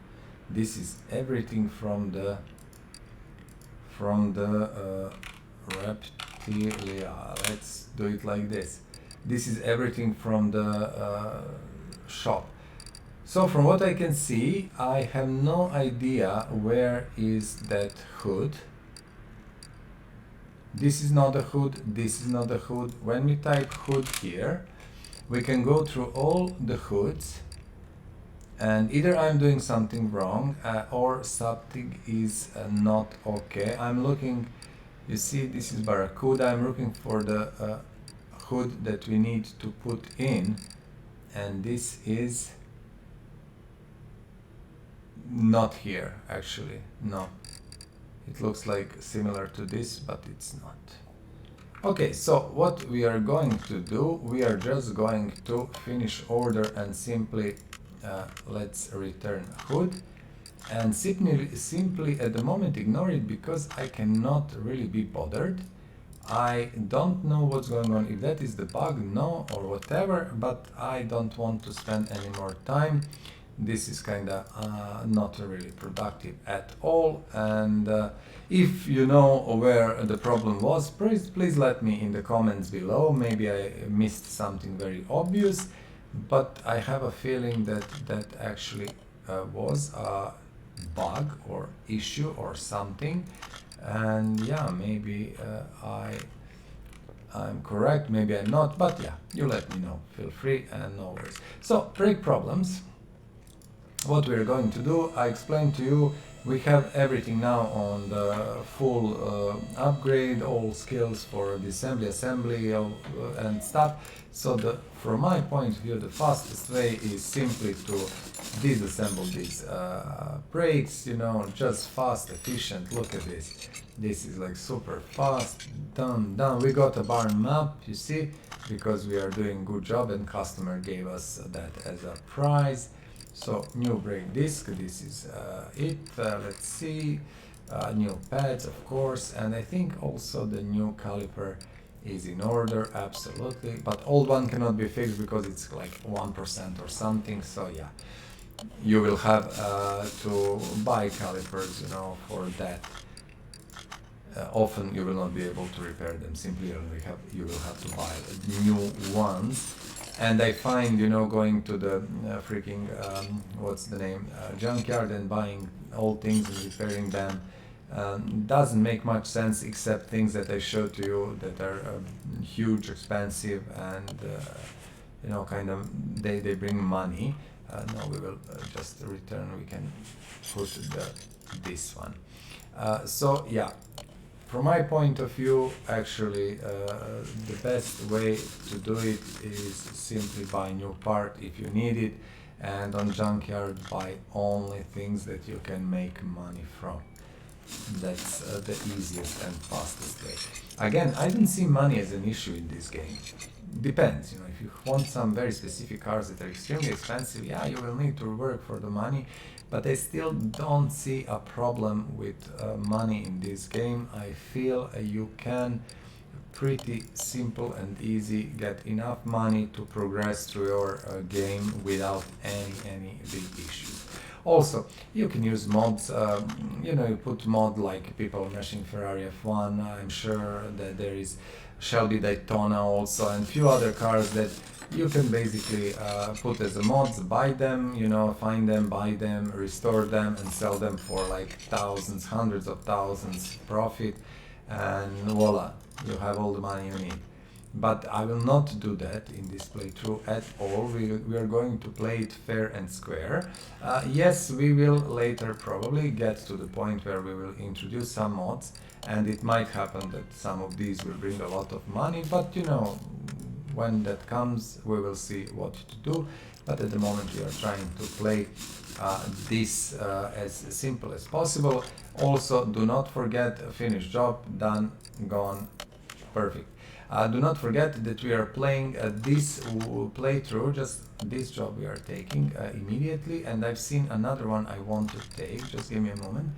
this is everything from the Reptilia. Let's do it like this. This is everything from the shop. So from what I can see, I have no idea where is that hood. This is not a hood, this is not a hood. When we type hood here, we can go through all the hoods, and either I'm doing something wrong or something is not okay. I'm looking, you see, this is Barracuda. I'm looking for the hood that we need to put in, and this is not here actually. No, it looks like similar to this, but it's not. Okay, so what we are going to do, we are just going to finish order and simply let's return hood, and simply at the moment ignore it because I cannot really be bothered. I don't know what's going on, if that is the bug, no, or whatever, but I don't want to spend any more time. This is kinda not really productive at all, and if you know where the problem was, please let me in the comments below. Maybe I missed something very obvious, but I have a feeling that that actually was a bug or issue or something, and yeah, maybe I'm correct, maybe I'm not, but yeah, you let me know, feel free, and no worries. So brake problems. What we're going to do, I explained to you, We have everything now on the full upgrade, all skills for the assembly and stuff. So from my point of view, the fastest way is simply to disassemble these brakes, you know, just fast, efficient. Look at this. This is like super fast, done. We got a barn map, you see, because we are doing good job and customer gave us that as a prize. So new brake disc, this is it. Let's see, new pads of course, and I think also the new caliper is in order, absolutely, but old one cannot be fixed because it's like 1% or something, so yeah, you will have to buy calipers, you know, for that. Often you will not be able to repair them, simply you will have to buy new ones. And I find, you know, going to the freaking, what's the name, junkyard and buying old things and repairing them doesn't make much sense, except things that I showed to you that are huge, expensive, and you know, kind of they bring money. No, we will just return. We can put this one. So yeah. From my point of view, actually, the best way to do it is simply buy new part if you need it, and on Junkyard buy only things that you can make money from. That's the easiest and fastest way. Again, I don't see money as an issue in this game. Depends, you know, if you want some very specific cars that are extremely expensive, yeah, you will need to work for the money, but I still don't see a problem with money in this game. I feel you can pretty simple and easy get enough money to progress through your game without any big issues. Also, you can use mods, you know, you put mod like people mashing Ferrari F1, I'm sure that there is Shelby Daytona also, and few other cars that you can basically put as a mods, buy them, you know, find them, buy them, restore them, and sell them for like thousands, hundreds of thousands profit, and voila, you have all the money you need. But I will not do that in this playthrough at all. We are going to play it fair and square. Yes, we will later probably get to the point where we will introduce some mods, and it might happen that some of these will bring a lot of money, but you know, when that comes, we will see what to do. But at the moment, we are trying to play this as simple as possible. Also, do not forget, finished job, done, gone, perfect. Do not forget that we are playing this playthrough, just this job we are taking immediately, and I've seen another one I want to take, just give me a moment.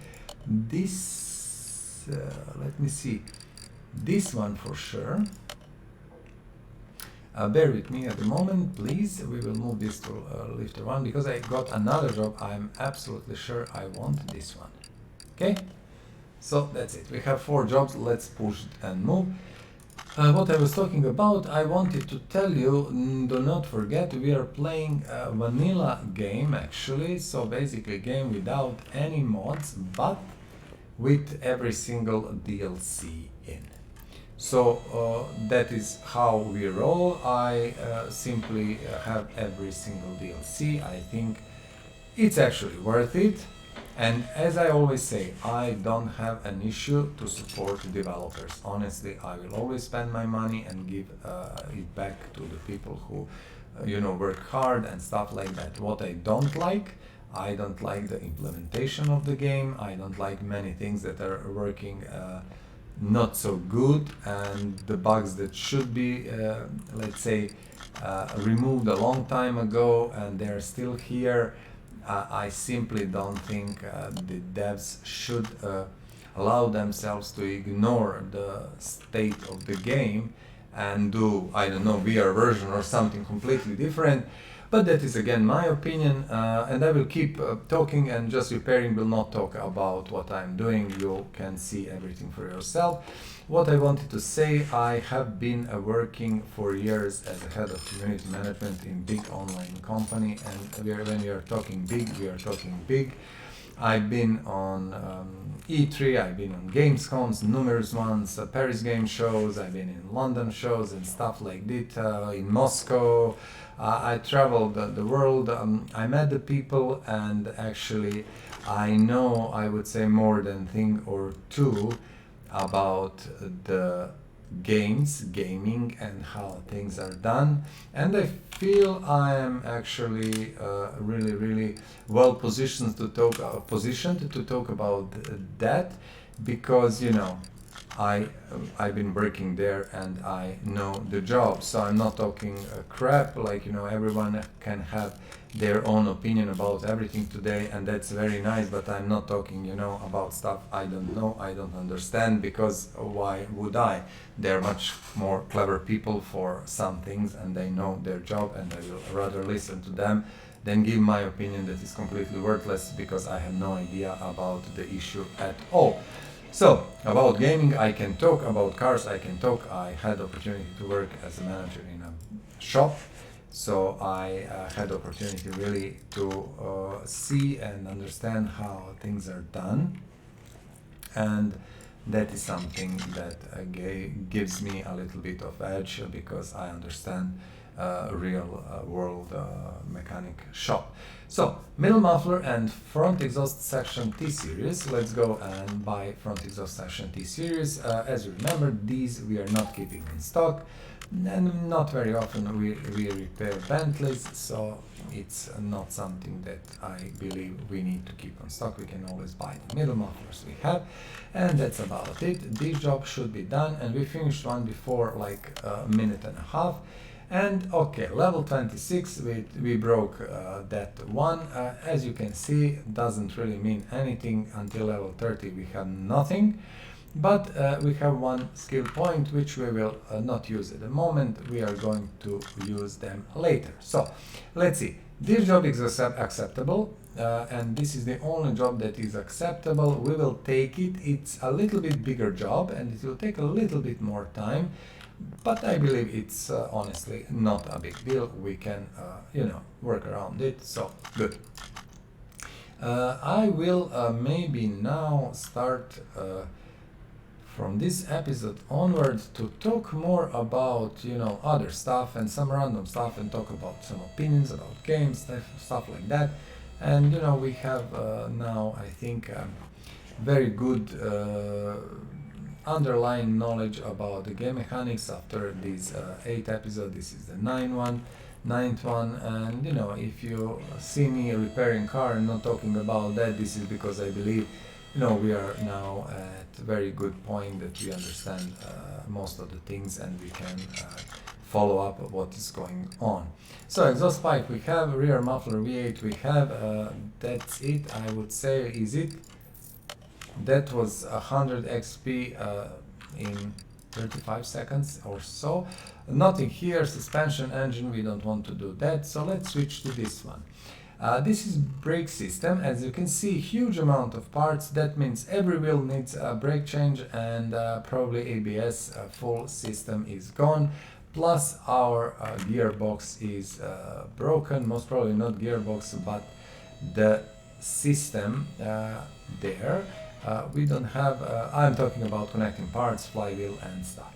This, let me see, this one for sure. Bear with me at the moment, please. We will move this to lifter 1 because I got another job. I'm absolutely sure I want this one. Okay? So that's it. We have 4 jobs. Let's push it and move. What I was talking about, I wanted to tell you, do not forget we are playing a vanilla game actually. So basically a game without any mods, but with every single DLC in. So that is how we roll. I simply have every single DLC. I think it's actually worth it. And as I always say, I don't have an issue to support developers. Honestly, I will always spend my money and give it back to the people who, you know, work hard and stuff like that. What I don't like the implementation of the game. I don't like many things that are working not so good, and the bugs that should be, let's say, removed a long time ago and they're still here. I simply don't think the devs should allow themselves to ignore the state of the game and do, I don't know, VR version or something completely different. But that is again my opinion, and I will keep talking, and just repairing will not talk about what I'm doing. You can see everything for yourself. What I wanted to say, I have been working for years as a head of community management in big online company, and when we are talking big, we are talking big. I've been on E3, I've been on Gamescoms, numerous ones, Paris game shows, I've been in London shows and stuff like that, in Moscow. I traveled the world, I met the people, and actually I know, I would say, more than thing or two about the gaming and how things are done, and I feel I am actually really well positioned to talk about that, because I've been working there and I know the job, so I'm not talking crap. Like, everyone can have their own opinion about everything today, and that's very nice, but I'm not talking, about stuff I don't know, I don't understand, because why would I? They're much more clever people for some things, and they know their job, and I will rather listen to them than give my opinion that is completely worthless because I have no idea about the issue at all. So, about gaming I can talk, about cars I can talk. I had the opportunity to work as a manager in a shop, so I had the opportunity really to see and understand how things are done, and that is something that gives me a little bit of edge, because I understand real world mechanic shop. So, middle muffler and front exhaust section T-Series. Let's go and buy front exhaust section T-Series. As you remember, these we are not keeping in stock, and not very often we repair Bentleys, so it's not something that I believe we need to keep on stock. We can always buy the middle mufflers we have, and that's about it. This job should be done, and we finished one before like a minute and a half. And okay, level 26, we broke that one. As you can see, doesn't really mean anything. Until level 30 we have nothing, but we have one skill point which we will not use at the moment. We are going to use them later. So let's see, this job is acceptable, and this is the only job that is acceptable. We will take it. It's a little bit bigger job and it will take a little bit more time, but I believe it's honestly not a big deal. We can work around it, so good. I will maybe now start from this episode onward to talk more about other stuff and some random stuff, and talk about some opinions about games, stuff like that. And we have now, I think, very good underlying knowledge about the game mechanics after these 8 episodes. This is the ninth one, and if you see me repairing car and not talking about that, this is because I believe we are now at a very good point that we understand most of the things, and we can follow up what is going on. So exhaust pipe we have, rear muffler V8 we have, that's it, I would say. Is it? That was 100 XP in 35 seconds or so. Nothing here. Suspension, engine, we don't want to do that, so let's switch to this one. This is brake system. As you can see, huge amount of parts. That means every wheel needs a brake change, and probably ABS full system is gone. Plus our gearbox is broken. Most probably not gearbox, but the system there. We don't have, I'm talking about connecting parts, flywheel and stuff.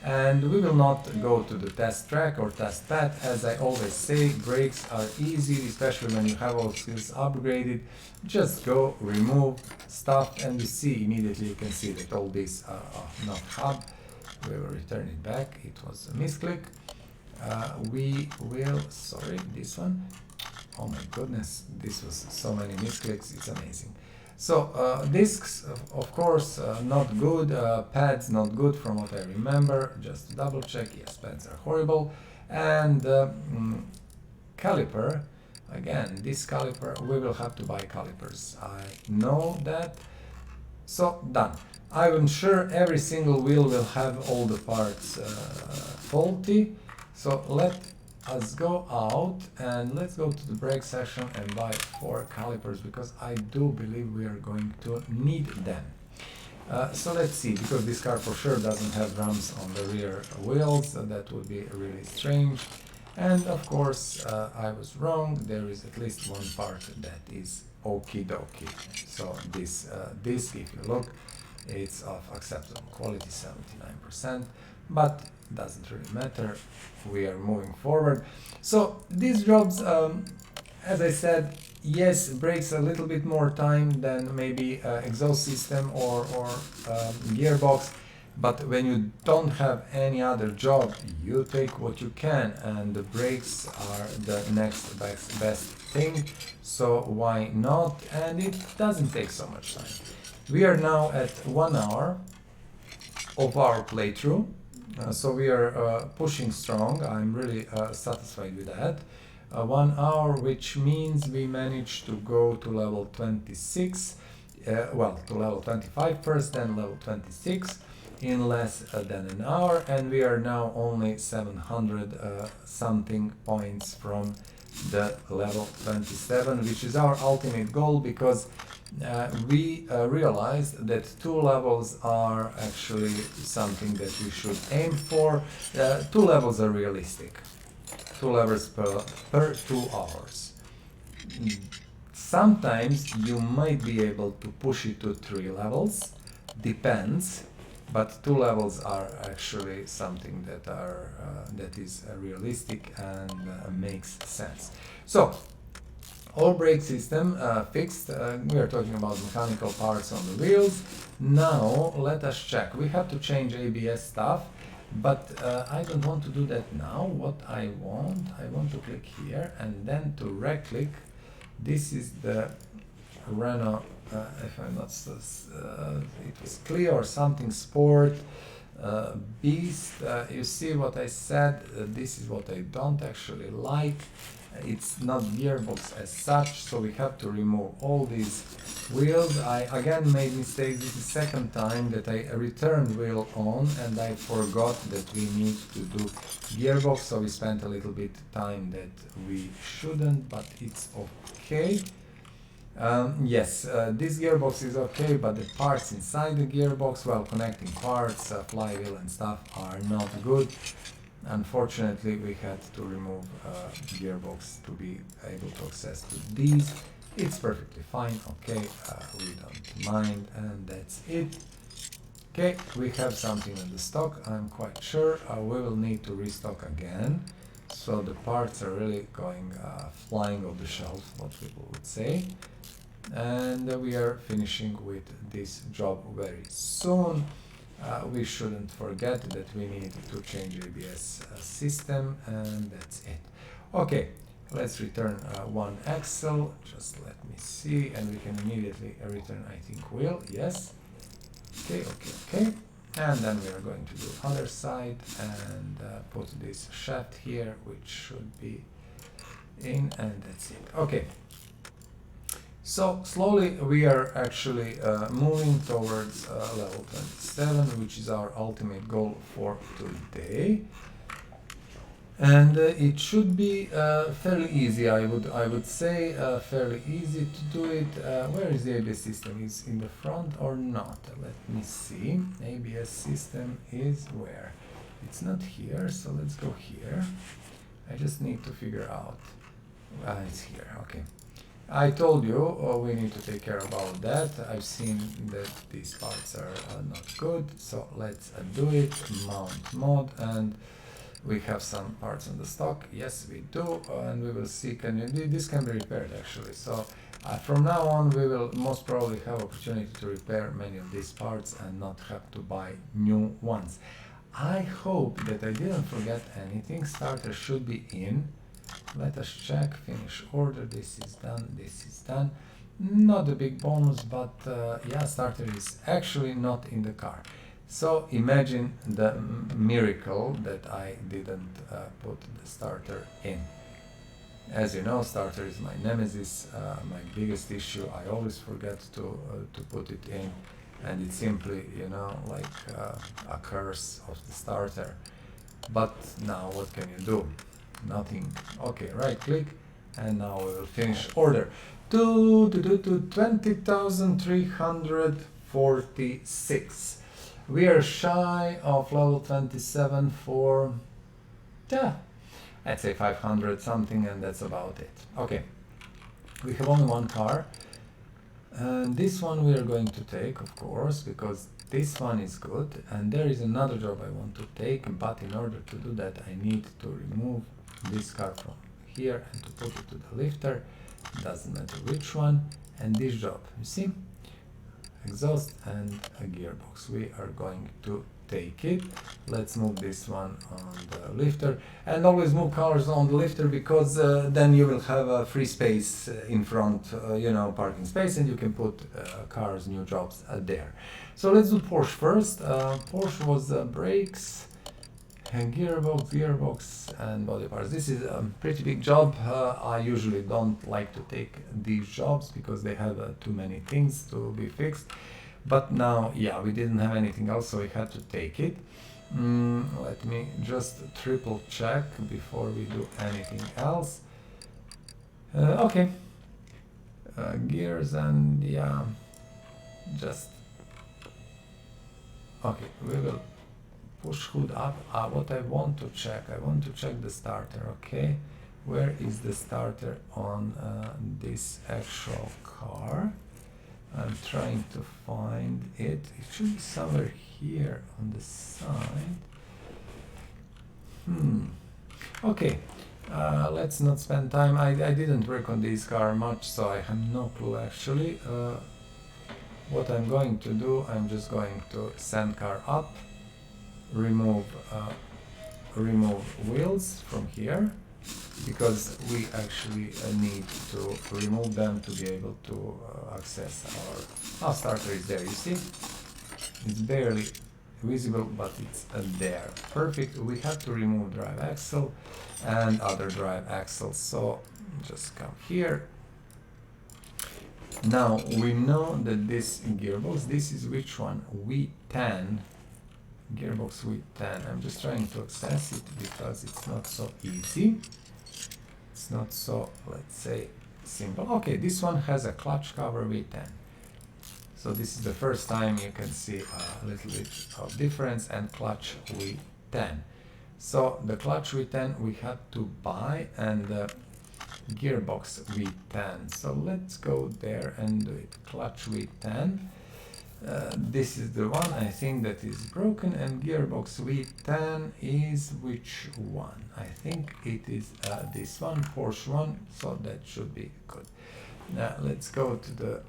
And we will not go to the test track or test pad. As I always say, brakes are easy, especially when you have all skills upgraded. Just go, remove stuff, and you see immediately, you can see that all these are not hub. We will return it back, it was a misclick. We will, sorry, this one. Oh my goodness, this was so many misclicks, it's amazing. So discs, of course, not good. Pads, not good from what I remember. Just to double check, yes, pads are horrible. And caliper, again, this caliper, we will have to buy calipers. I know that. So done. I'm sure every single wheel will have all the parts faulty. So let us go out and let's go to the brake section and buy 4 calipers, because I do believe we are going to need them. So let's see, because this car for sure doesn't have drums on the rear wheels. That would be really strange. And of course I was wrong. There is at least one part that is okie dokie. So this disc, if you look, it's of acceptable quality, 79%, but doesn't really matter. We are moving forward. So these jobs, as I said, yes, brakes a little bit more time than maybe exhaust system or gearbox, but when you don't have any other job, you take what you can, and the brakes are the next best thing, so why not? And it doesn't take so much time. We are now at 1 hour of our playthrough, so we are pushing strong. I'm really satisfied with that. 1 hour, which means we managed to go to level 26, well, to level 25 first, then level 26 in less than an hour, and we are now only 700 something points from the level 27, which is our ultimate goal, because we realized that 2 levels are actually something that we should aim for. 2 levels are realistic. 2 levels per 2 hours. Sometimes you might be able to push it to 3 levels, depends, but 2 levels are actually something that is realistic and makes sense. So, all brake system fixed. We are talking about mechanical parts on the wheels. Now let us check. We have to change ABS stuff, but I don't want to do that now. What I want to click here and then to right click. This is the Renault, if I'm not, it was Clio or something, Sport, Beast. You see what I said, this is what I don't actually like. It's not gearbox as such, so we have to remove all these wheels. I again made mistakes. This is second time that I returned wheel on and I forgot that we need to do gearbox, so we spent a little bit time that we shouldn't, but it's okay. Yes, this gearbox is okay, but the parts inside the gearbox, well, connecting parts, flywheel and stuff are not good. Unfortunately, we had to remove gearbox to be able to access to these. It's perfectly fine, okay, we don't mind, and that's it. Okay, we have something in the stock, I'm quite sure. We will need to restock again, so the parts are really going flying off the shelf, what people would say. And we are finishing with this job very soon. We shouldn't forget that we need to change ABS system, and that's it. Okay, let's return one axle, just let me see, and we can immediately return, I think, wheel, yes. Okay, and then we are going to do other side and put this shaft here, which should be in, and that's it. Okay. So slowly we are actually moving towards level 27, which is our ultimate goal for today, and it should be fairly easy. I would say fairly easy to do it. Where is the ABS system? Is in the front or not? Let me see. ABS system is where? It's not here, so let's go here. I just need to figure out. It's here. Okay. I told you we need to take care about that. I've seen that these parts are not good, so let's do it. Mount mod, and we have some parts in the stock. Yes, we do, and we will see. This can be repaired actually. So from now on, we will most probably have opportunity to repair many of these parts and not have to buy new ones. I hope that I didn't forget anything. Starter should be in. Let us check, finish order, this is done. Not a big bonus, but yeah, starter is actually not in the car. So imagine the miracle that I didn't put the starter in. As you know, starter is my nemesis, my biggest issue. I always forget to put it in, and it's simply, you know, like a curse of the starter. But now what can you do? Nothing. Okay, right click, and now we will finish order. 20,346. We are shy of level 27 for, yeah, I'd say 500 something, and that's about it. Okay, we have only one car, and this one we are going to take, of course, because this one is good, and there is another job I want to take, but in order to do that I need to remove this car from here and to put it to the lifter, doesn't matter which one, and this job, you see, exhaust and a gearbox. We are going to take it. Let's move this one on the lifter, and always move cars on the lifter, because then you will have a free space in front, you know, parking space, and you can put cars, new jobs there. So let's do Porsche first. Porsche was brakes and gearbox and body parts. This is a pretty big job. I usually don't like to take these jobs because they have too many things to be fixed. But now, yeah, we didn't have anything else, so we had to take it. Let me just triple check before we do anything else. Okay. Gears and, yeah, just... Okay, we will push hood up. What I want to check the starter, okay? Where is the starter on this actual car? I'm trying to find it. It should be somewhere here on the side. Okay, let's not spend time. I didn't work on this car much, so I have no clue actually. What I'm going to do, I'm just going to send car up, remove wheels from here, because we actually need to remove them to be able to access our starter. Is there, you see, it's barely visible, but it's there. Perfect. We have to remove drive axle and other drive axles, so just come here. Now we know that this gearbox, this is which one? V10, gearbox V10. I'm just trying to access it because it's not so easy. It's not so, let's say, simple. Okay, this one has a clutch cover V10. So this is the first time you can see a little bit of difference, and clutch V10. So the clutch V10 we had to buy, and the gearbox V10. So let's go there and do it. Clutch V10. This is the one I think that is broken, and gearbox V10 is which one? I think it is this one, Porsche one, so that should be good. Now let's go to the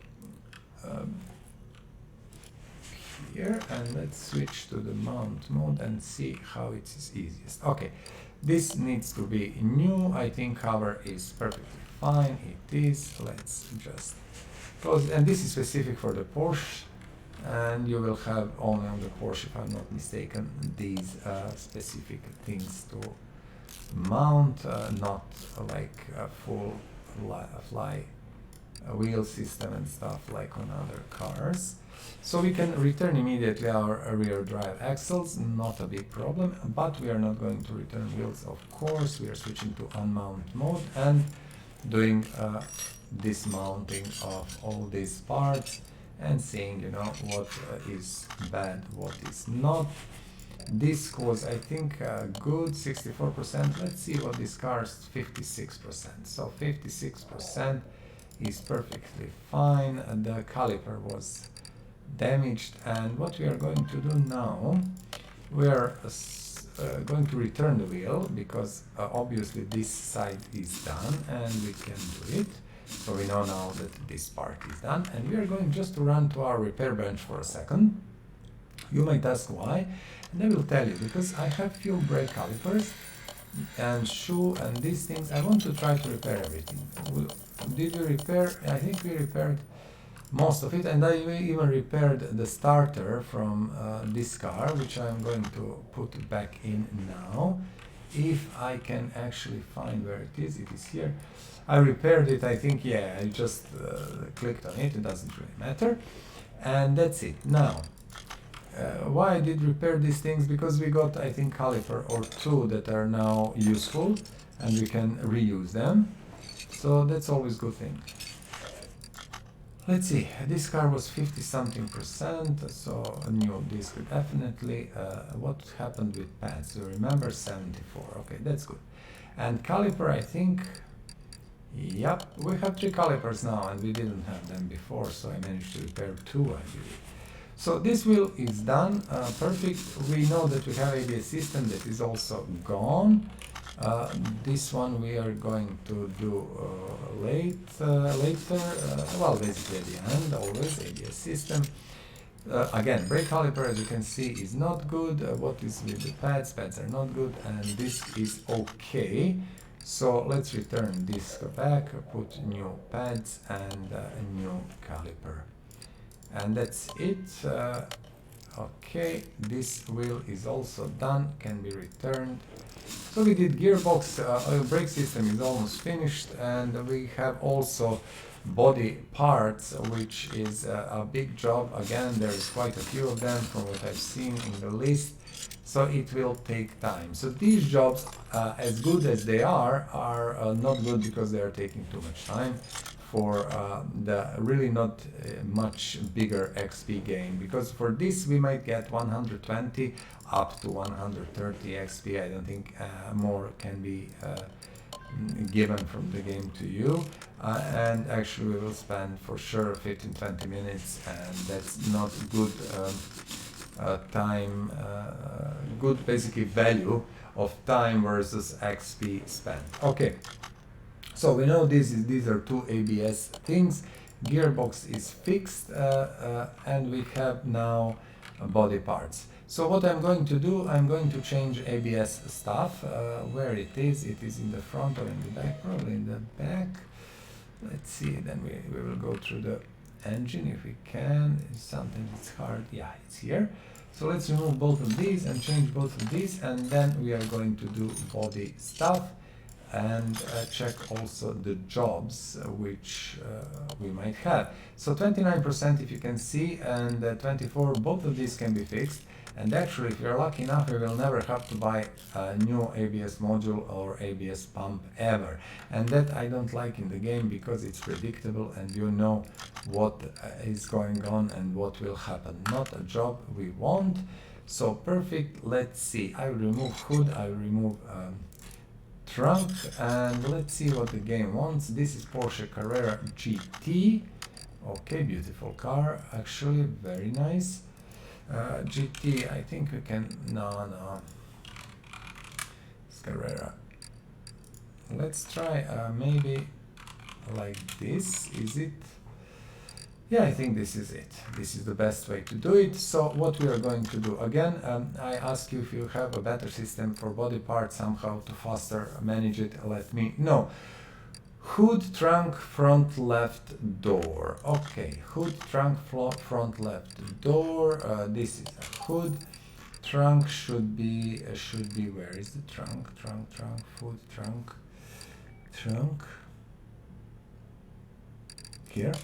here, and let's switch to the mount mode and see how it is easiest. Okay, this needs to be new. I think cover is perfectly fine. It is. Let's just close, and this is specific for the Porsche. And you will have only on the Porsche, if I'm not mistaken, these specific things to mount, not like a full fly wheel system and stuff like on other cars. So we can return immediately our rear drive axles, not a big problem, but we are not going to return wheels, of course. We are switching to unmount mode and doing dismounting of all these parts, and seeing, you know, what is bad, what is not. Disc was, I think, good, 64%. Let's see what this car is, 56%. So 56% is perfectly fine. The caliper was damaged, and what we are going to do now, we are going to return the wheel, because obviously this side is done and we can do it. So we know now that this part is done, and we are going just to run to our repair bench for a second. You might ask why, and I will tell you, because I have few brake calipers and shoe and these things. I want to try to repair everything. Did we repair? I think we repaired most of it, and I even repaired the starter from this car, which I'm going to put back in now. If I can actually find where it is here. I repaired it, I think, yeah, I just clicked on it, it doesn't really matter. And that's it. Now, why I did repair these things? Because we got, I think, caliper or two that are now useful, and we can reuse them. So that's always a good thing. Let's see, this car was 50-something%, so a new disc definitely. What happened with pads? You remember 74, okay, that's good. And caliper, I think, yep, we have 3 calipers now, and we didn't have them before, so I managed to repair 2, I believe. So this wheel is done, perfect. We know that we have ABS system that is also gone. This one we are going to do later, well, basically at the end, always ABS system. Again, brake caliper, as you can see, is not good. What is with the pads? Pads are not good, and this is okay. So let's return this back, put new pads and a new caliper. And that's it. Okay, this wheel is also done, can be returned. So we did gearbox, oil brake system is almost finished, and we have also body parts, which is a big job. Again, there is quite a few of them from what I've seen in the list, so it will take time. So these jobs, as good as they are not good because they are taking too much time for the really not much bigger XP gain, because for this we might get 120 up to 130 XP. I don't think more can be given from the game to you, and actually we will spend for sure 15-20 minutes, and that's not good time, good basically value of time versus XP spent. Okay, so we know these are two ABS things. Gearbox is fixed, and we have now body parts. So what I'm going to do, I'm going to change ABS stuff. Where it is in the front or in the back? Probably in the back. Let's see, then we will go through the engine if we can. Sometimes it's hard. Yeah, it's here. So let's remove both of these and change both of these, and then we are going to do body stuff and check also the jobs which we might have. So 29% if you can see, and 24, both of these can be fixed. And actually, if you're lucky enough, you will never have to buy a new ABS module or ABS pump ever. And that I don't like in the game, because it's predictable and you know what is going on and what will happen. Not a job we want. So perfect. Let's see. I will remove hood. I will remove trunk, and let's see what the game wants. This is Porsche Carrera GT. Okay, beautiful car. Actually, very nice. GT, I think we can, no, it's Carrera. Let's try maybe like this, is it? Yeah, I think this is it. This is the best way to do it. So what we are going to do, again, I ask you if you have a better system for body parts somehow to faster manage it, let me know. Hood, trunk, front left door. Okay, hood, trunk, front left door. This is a hood. Trunk should be where is the trunk? Trunk, hood, trunk. Here.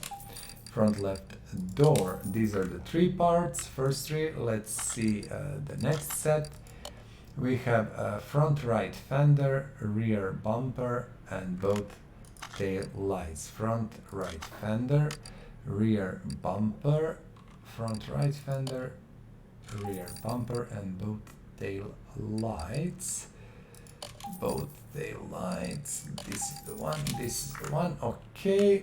Front left door. These are the three parts. First three. Let's see the next set. We have a front right fender, rear bumper, and both tail lights. Front right fender, rear bumper, front right fender, rear bumper, and both tail lights. Both tail lights. This is the one, this is the one. Okay,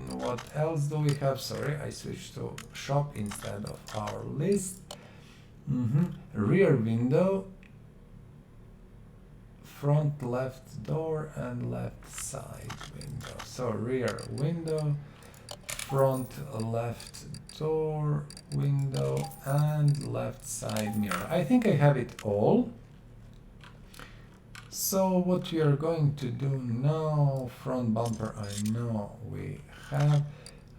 what else do we have? Sorry, I switched to shop instead of our list. Rear window, front left door, and left side window. So rear window, front left door, window, and left side mirror. I think I have it all. So what we are going to do now, front bumper I know we have.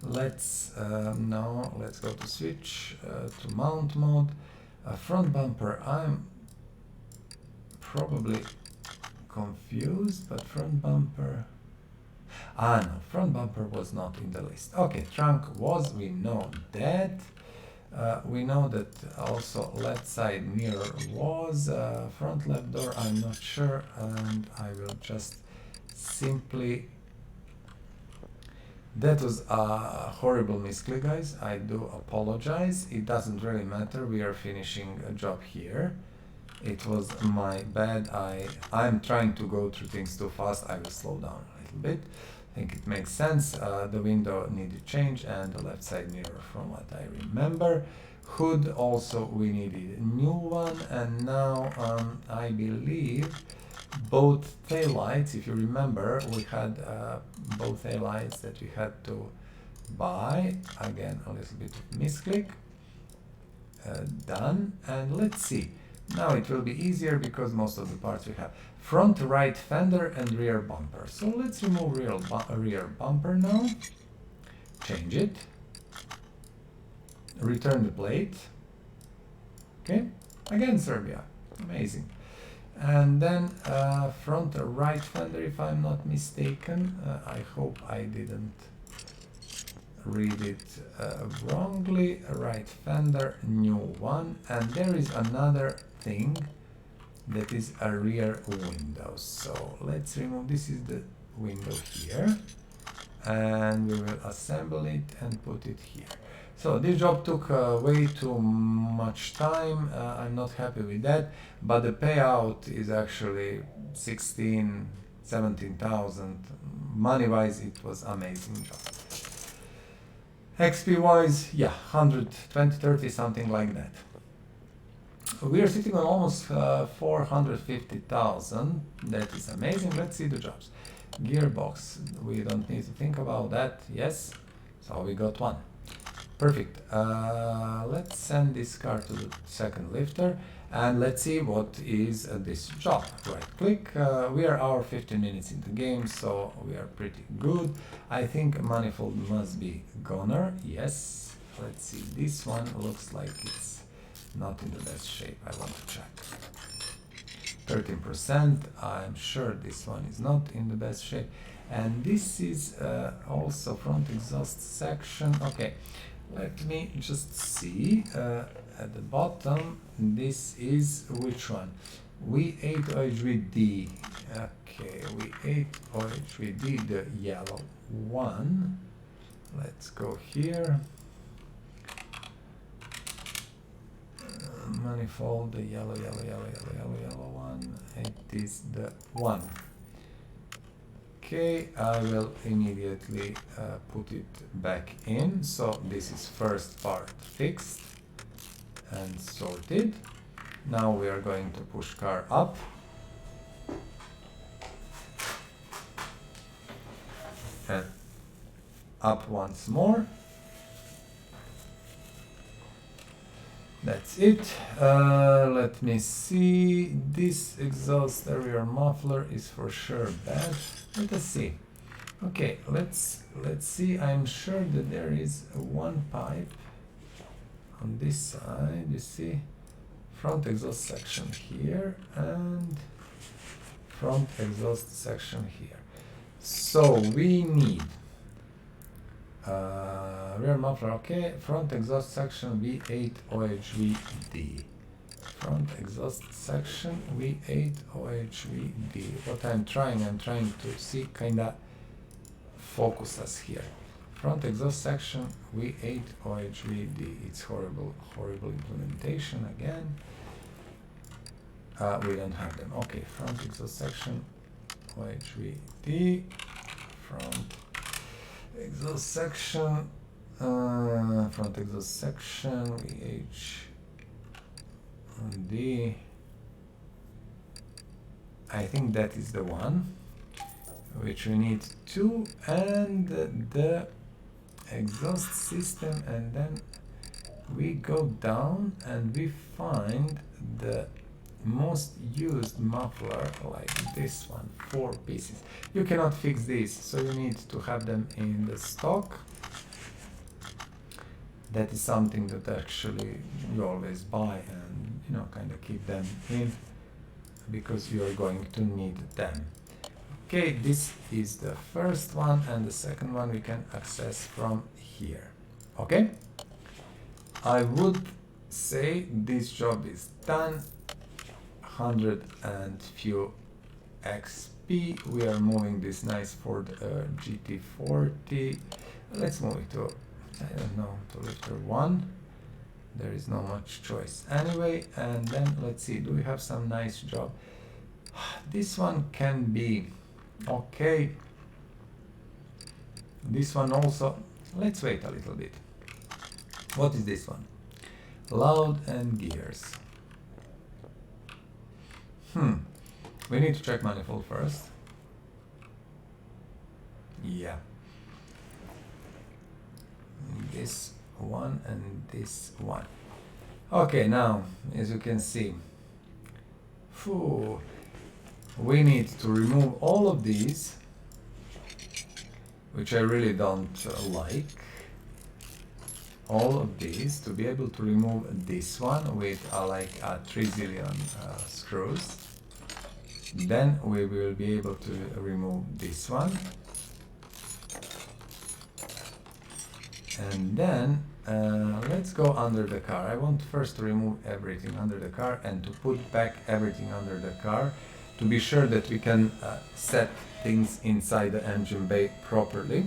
Let's now let's go to switch to mount mode. Front bumper, I'm probably confused, but front bumper, no, front bumper was not in the list. Okay, trunk was, we know that. We know that also left side mirror was. Front left door, I'm not sure, and I will just simply, that was a horrible misclick, guys. I do apologize. It doesn't really matter. We are finishing a job here. It was my bad. I'm trying to go through things too fast. I will slow down a little bit. I think it makes sense. The window needed change, and the left side mirror from what I remember. Hood also we needed a new one, and now I believe both taillights. If you remember, we had both taillights that we had to buy. Again, a little bit of misclick. Done. And let's see. Now it will be easier because most of the parts we have. Front right fender and rear bumper. So let's remove rear bumper now. Change it. Return the plate. Okay. Again, Serbia. Amazing. And then front right fender, if I'm not mistaken. I hope I didn't read it wrongly. Right fender, new one. And there is another thing that is a rear window. So let's remove, this is the window here. And we will assemble it and put it here. So this job took way too much time. I'm not happy with that, but the payout is actually 16, 17,000. Money wise, it was amazing job. XP wise, yeah, 120, 30, something like that. We are sitting on almost 450,000. That is amazing. Let's see the jobs. Gearbox, we don't need to think about that. Yes, so we got one. Perfect. Let's send this car to the second lifter and let's see what is this job. Right click. We are our 15 minutes in the game, so we are pretty good. I think manifold must be goner. Yes. Let's see. This one looks like it's not in the best shape. I want to check. 13%. I'm sure this one is not in the best shape. And this is also front exhaust section. Okay. Let me just see at the bottom. This is which one? V8 OHVD. Okay, V8 OHVD, the yellow one. Let's go here. Manifold, the yellow one. It is the one. Okay, I will immediately put it back in. So this is first part fixed and sorted. Now we are going to push car up. And up once more. That's it. Let me see. This exhaust area muffler is for sure bad. Let us see. Okay, let's see. I'm sure that there is one pipe on this side. You see, front exhaust section here and front exhaust section here. So we need rear muffler. Okay, front exhaust section V8 OHVD. Front exhaust section V8 OHVD. What I'm trying to see, kinda focus us here. Front exhaust section V8 OHVD. It's horrible implementation again. We don't have them. Okay, front exhaust section OHVD. Front exhaust section. Front exhaust section VHD. I think that is the one which we need to, and the exhaust system, and then we go down and we find the most used muffler, like this one, 4 pieces. You cannot fix these, so you need to have them in the stock. That is something that actually you always buy and, you know, kind of keep them in because you are going to need them. Okay, this is the first one, and the second one we can access from here. Okay, I would say this job is done. 100 and few XP. We are moving this nice Ford GT40. Let's move it to, I don't know, to lifter 1. There is no much choice anyway. And then let's see, do we have some nice job? This one can be okay. This one also. Let's wait a little bit. What is this one? Loud and gears. We need to check manifold first. Yeah. This one and this one. Okay, now, as you can see, we need to remove all of these, which I really don't like. All of these to be able to remove this one with like 3 zillion screws. Then we will be able to remove this one. And then let's go under the car. I want first to remove everything under the car and to put back everything under the car to be sure that we can set things inside the engine bay properly.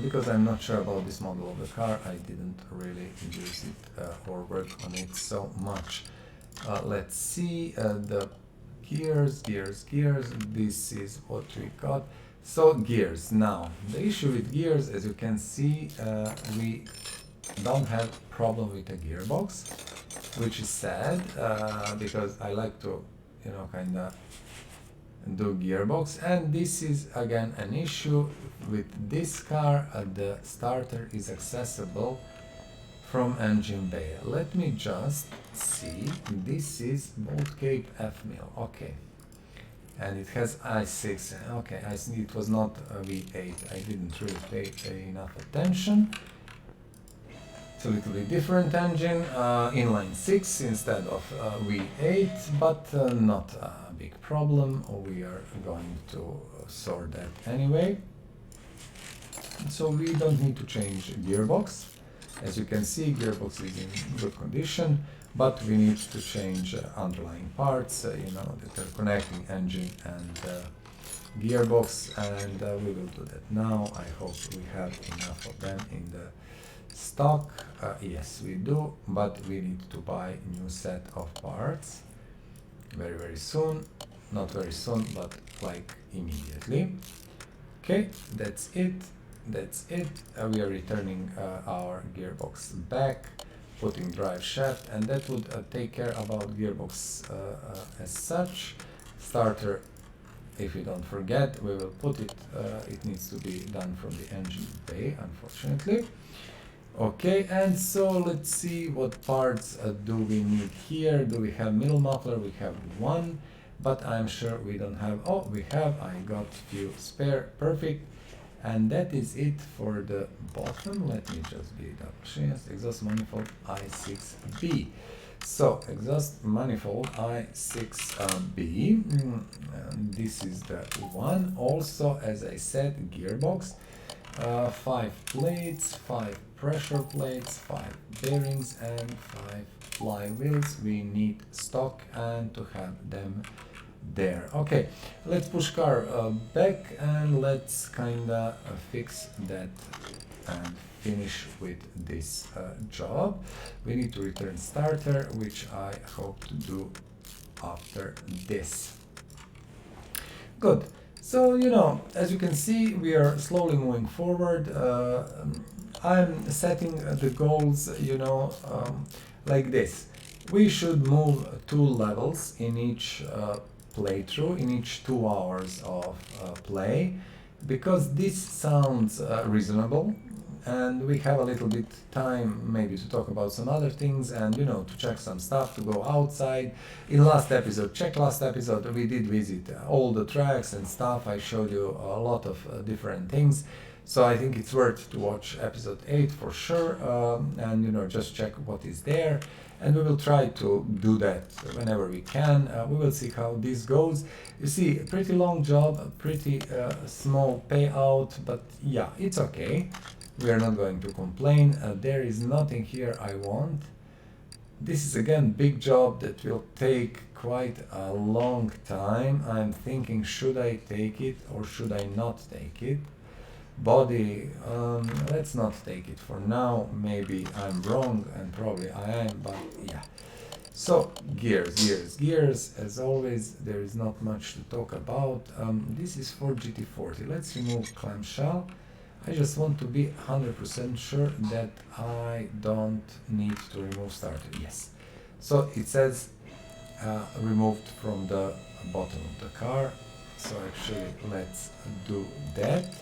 Because I'm not sure about this model of the car, I didn't really use it or work on it so much. Let's see the gears. This is what we got. So gears. Now the issue with gears, as you can see, we don't have problem with the gearbox, which is sad because I like to, you know, kind of do gearbox, and this is again an issue with this car. The starter is accessible from engine bay. Let me just see. This is bolt cape F-mill. Okay. And it has i6. Okay, I see it was not a V8. I didn't really pay enough attention. It's a little bit different engine, inline 6 instead of V8, but not a big problem. We are going to sort that anyway. So we don't need to change gearbox. As you can see, gearbox is in good condition, but we need to change underlying parts, you know, that are connecting engine and gearbox, and we will do that now. I hope we have enough of them in the stock. Yes, we do, but we need to buy a new set of parts very soon. Not very soon, but like immediately. Okay, that's it. We are returning our gearbox back, putting drive shaft, and that would take care about gearbox as such. Starter, if we don't forget, we will put it, it needs to be done from the engine bay, unfortunately. Okay, and so let's see what parts do we need here. Do we have middle muffler? We have one, but I'm sure we don't have. Oh, we have. I got few spare. Perfect. And that is it for the bottom. Let me just be double check. Exhaust manifold i6B. So exhaust manifold i6B. This is the one. Also, as I said, gearbox. 5 plates, 5 pressure plates, 5 bearings, and 5 flywheels. We need stock and to have them there. Okay, let's push car back and let's kinda fix that and finish with this job. We need to return starter, which I hope to do after this. Good. So, you know, as you can see, we are slowly moving forward. I'm setting the goals, you know, like this. We should move 2 levels in each playthrough, in each 2 hours of play, because this sounds reasonable, and we have a little bit time maybe to talk about some other things and, you know, to check some stuff, to go outside. In last episode, we did visit all the tracks and stuff. I showed you a lot of different things, so I think it's worth to watch episode 8 for sure, and, you know, just check what is there. And we will try to do that whenever we can. We will see how this goes. You see, a pretty long job, a pretty small payout, but yeah, it's okay. We are not going to complain. There is nothing here I want. This is again big job that will take quite a long time. I'm thinking, should I take it or should I not take it? Body, let's not take it for now. Maybe I'm wrong, and probably I am, but yeah. So gears, as always, there is not much to talk about. This is for GT40. Let's remove clamshell. I just want to be 100% sure that I don't need to remove starter. Yes. So it says removed from the bottom of the car. So actually let's do that.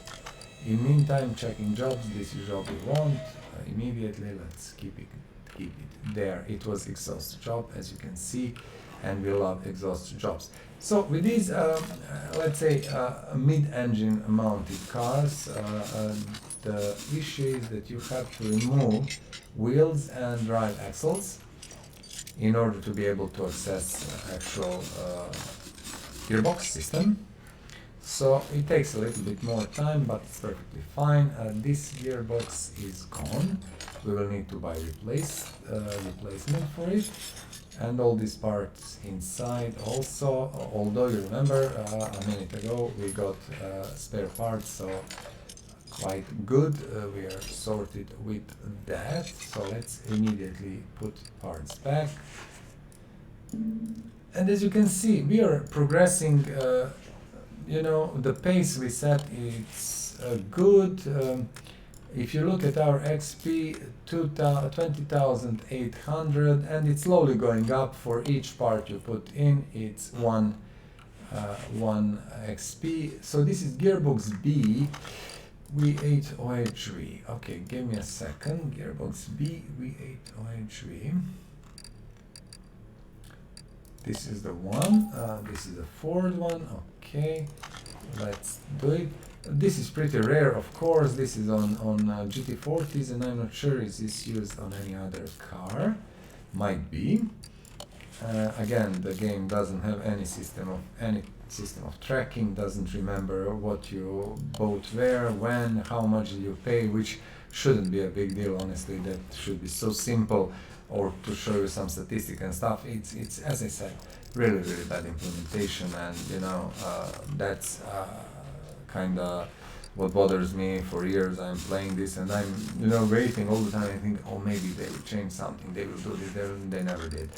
In meantime, checking jobs. This is job we want immediately. Let's keep it there. It was exhaust job, as you can see, and we love exhaust jobs. So with these, let's say mid-engine mounted cars, the issue is that you have to remove wheels and drive axles in order to be able to access actual gearbox system. So it takes a little bit more time, but it's perfectly fine. This gearbox is gone. We will need to buy replacement for it. And all these parts inside also, although you remember a minute ago we got spare parts, so quite good. We are sorted with that. So let's immediately put parts back. And as you can see, we are progressing. You know, the pace we set is good. If you look at our XP, 20,800, and it's slowly going up for each part you put in. It's one XP. So this is Gearbox B, V8 OHV. Okay, give me a second. Gearbox B, V8 OHV. This is the one. This is the Ford one. Okay, let's do it. This is pretty rare, of course. This is on GT40s, and I'm not sure is this used on any other car. Might be. Again, the game doesn't have any system of tracking. Doesn't remember what you bought where, when, how much did you pay, which shouldn't be a big deal. Honestly, that should be so simple. Or to show you some statistic and stuff. It's as I said, really bad implementation, and you know that's kind of what bothers me. For years I'm playing this, and I'm waiting all the time. I think, oh, maybe they will change something, they will do this. They never did.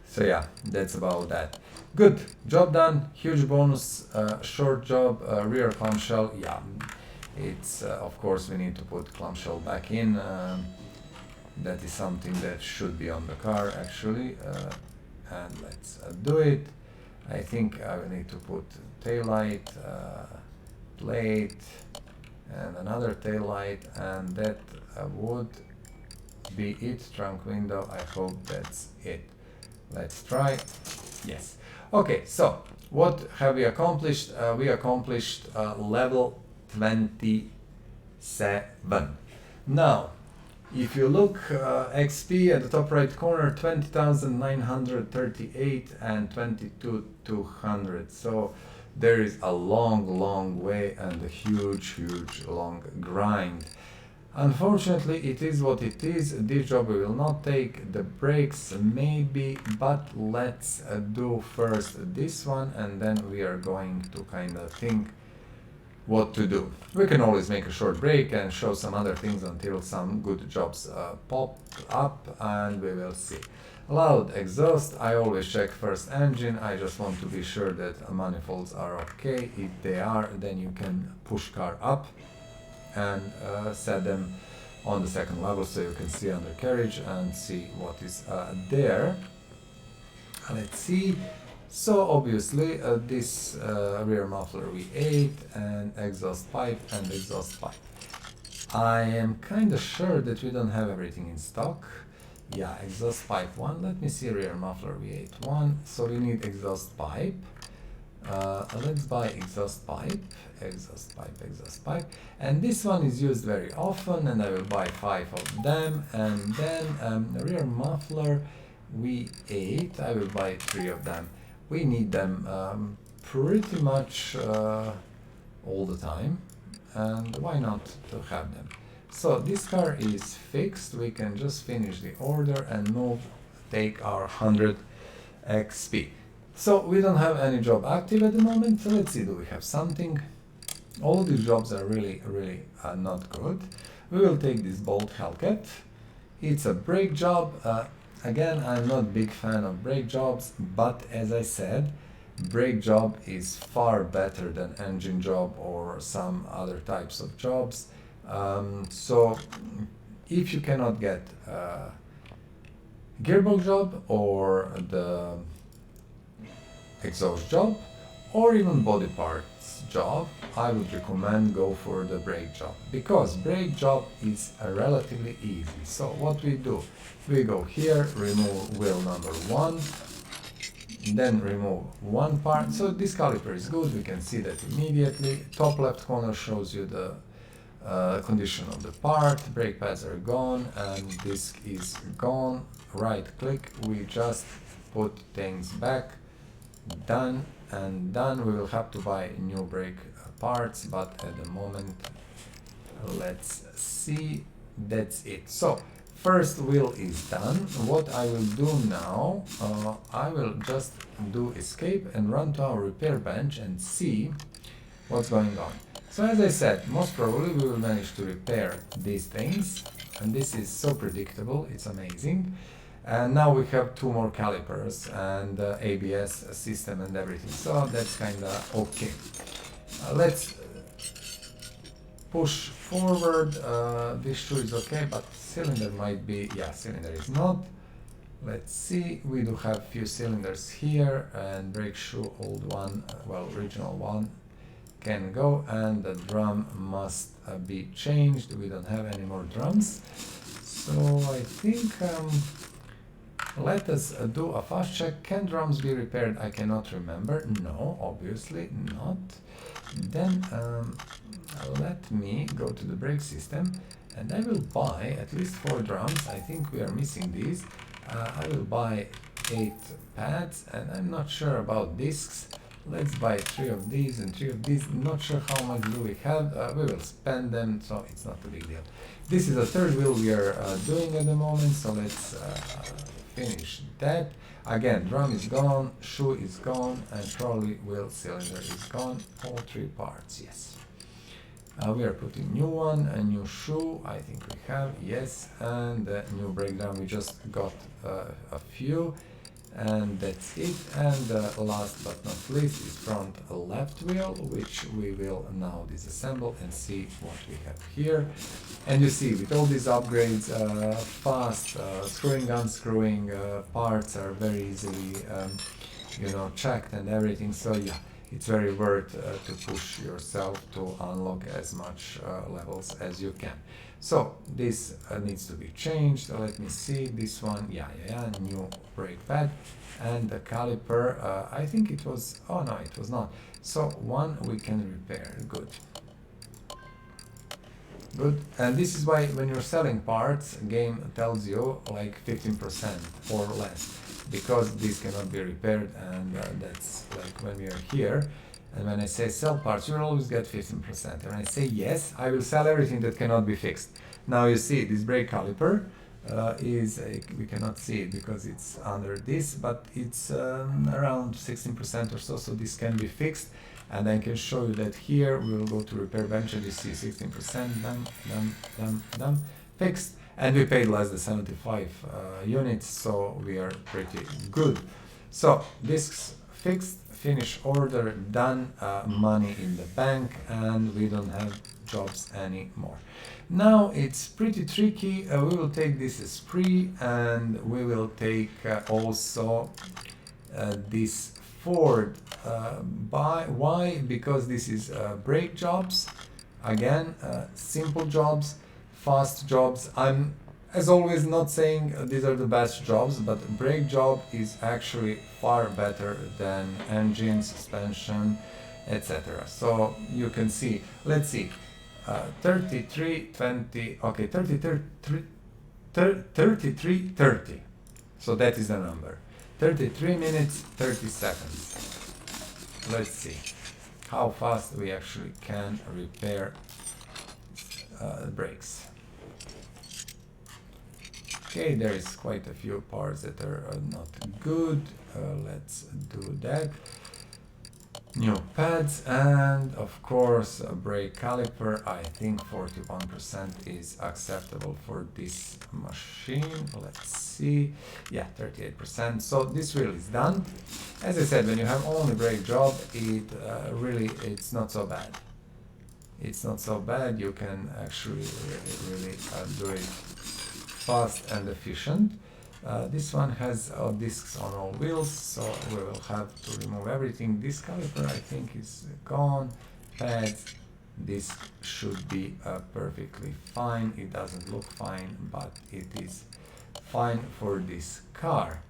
So yeah, that's about that. Good job done. Huge bonus. Short job. Rear clamshell. Yeah, it's of course we need to put clamshell back in. That is something that should be on the car actually, and let's do it. I think I will need to put taillight, plate, and another taillight, and that would be it. Trunk window, I hope that's it. Let's try. Yes. Okay, so what have we accomplished? We accomplished level 27. Now, if you look, XP at the top right corner, 20,938 and 22,200. So there is a long way and a huge long grind. Unfortunately, it is what it is. This job we will not take. The brakes maybe, but let's do first this one, and then we are going to kind of think what to do. We can always make a short break and show some other things until some good jobs pop up, and we will see. Loud exhaust, I always check first engine. I just want to be sure that manifolds are okay. If they are, then you can push car up and set them on the second level so you can see undercarriage and see what is there. Let's see. So obviously this rear muffler V8 and exhaust pipe and exhaust pipe. I am kind of sure that we don't have everything in stock. Yeah, exhaust pipe 1. Let me see rear muffler V8 1. So we need exhaust pipe. Let's buy exhaust pipe. And this one is used very often, and I will buy 5 of them. And then rear muffler V8, I will buy 3 of them. We need them pretty much all the time, and why not to have them? So this car is fixed. We can just finish the order and take our 100 XP. So we don't have any job active at the moment. So let's see, do we have something? All these jobs are really not good. We will take this bolt Hellcat. It's a brake job. Again, I'm not a big fan of brake jobs, but as I said, brake job is far better than engine job or some other types of jobs. So if you cannot get gearbox job or the exhaust job or even body parts job, I would recommend go for the brake job, because brake job is relatively easy. So what we do, we go here, remove wheel number 1, then remove one part. So this caliper is good, we can see that immediately. Top left corner shows you the condition of the part, brake pads are gone and disc is gone. Right click, we just put things back, done and done. We will have to buy new brake parts, but at the moment, let's see, that's it. So first wheel is done. What I will do now, I will just do escape and run to our repair bench and see what's going on. So as I said, most probably we will manage to repair these things, and this is so predictable, it's amazing. And now we have 2 more calipers and ABS system and everything, so that's kinda okay. Let's push forward. This shoe is okay, but cylinder might be, yeah, cylinder is not. Let's see, we do have few cylinders here, and brake shoe, old one, well, original one can go, and the drum must be changed. We don't have any more drums, so I think let us do a fast check. Can drums be repaired? I cannot remember. No, obviously not. Then let me go to the brake system and I will buy at least 4 drums. I think we are missing these. I will buy 8 pads, and I'm not sure about discs. Let's buy 3 of these and 3 of these. Not sure how much do we have. We will spend them, so it's not a big deal. This is the 3rd wheel we are doing at the moment, so let's finish that. Again, drum is gone, shoe is gone, and probably wheel cylinder is gone. All 3 parts, yes. We are putting new one, a new shoe, I think we have, yes, and a new brake drum. We just got a few, and that's it. And last but not least is front left wheel, which we will now disassemble and see what we have here. And you see, with all these upgrades, fast screwing, unscrewing, parts are very easily checked and everything. So yeah, it's very worth to push yourself to unlock as much levels as you can. So this needs to be changed. Let me see, this one, yeah, new brake pad, and the caliper, I think it was, oh no, it was not. So one we can repair, good. Good, and this is why when you're selling parts, game tells you like 15% or less, because these cannot be repaired, and that's like when we are here. And when I say sell parts, you'll always get 15%. And I say yes, I will sell everything that cannot be fixed. Now you see this brake caliper we cannot see it because it's under this, but it's around 16% or so, so this can be fixed. And I can show you that here we will go to repair bench and you see 16%, done, fixed. And we paid less than 75 units, so we are pretty good. So discs fixed, finish order, done, money in the bank, and we don't have jobs anymore. Now it's pretty tricky. We will take this spree, and we will take also this Ford. Why? Because this is brake jobs. Again, simple jobs, fast jobs. I'm, as always, not saying these are the best jobs, but brake job is actually far better than engine, suspension, etc. So you can see, let's see, 33, 20, okay, 33, 30. So that is the number. 33 minutes, 30 seconds. Let's see how fast we actually can repair brakes. Okay, there is quite a few parts that are not good. Let's do that. New pads, and of course a brake caliper. I think 41% is acceptable for this machine. Let's see, yeah, 38%. So this wheel is done. As I said, when you have only brake job, it it's not so bad. It's not so bad. You can actually really do it fast and efficient. This one has discs on all wheels, so we will have to remove everything. This caliper I think is gone. Pads, this should be perfectly fine. It doesn't look fine, but it is fine for this car.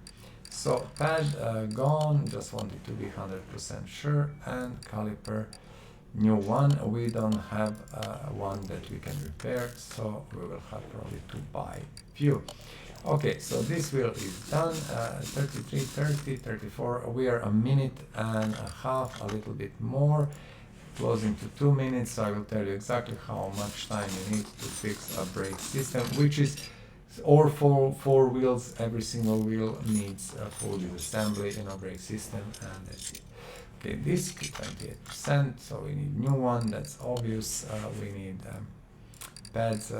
So pad gone, just wanted to be 100% sure, and caliper new one. We don't have one that we can repair, so we will have probably to buy few. Okay, so this wheel is done. 33, 30, 34. We are a minute and a half, a little bit more, closing to 2 minutes. So I will tell you exactly how much time you need to fix a brake system, which is or four wheels. Every single wheel needs a full disassembly in a brake system, and that's it. Okay, this 28%, so we need new one. That's obvious. We need pads.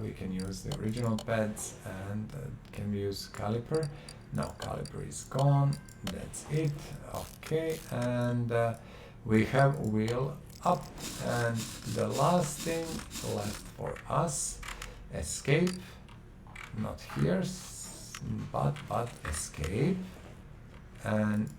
We can use the original pads, and can we use caliper? No, caliper is gone. That's it. Okay, and we have wheel up, and the last thing left for us, escape. Not here, but escape. And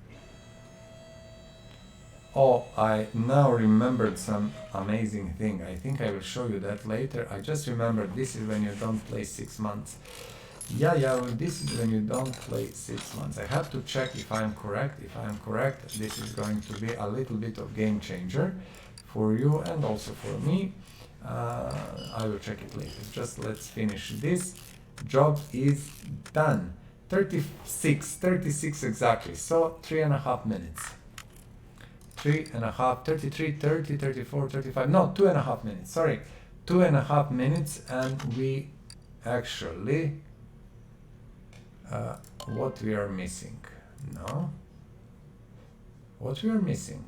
oh, I now remembered some amazing thing. I think I will show you that later. I just remembered this is when you don't play 6 months. Yeah, well, this is when you don't play 6 months. I have to check if I'm correct. If I'm correct, this is going to be a little bit of game changer for you and also for me. I will check it later. Just let's finish this. Job is done. 36 exactly. So 3.5 minutes. 3.5, 33, 30, 34, 35. No, 2.5 minutes. Sorry, 2.5 minutes, and we actually what we are missing? No. What we are missing?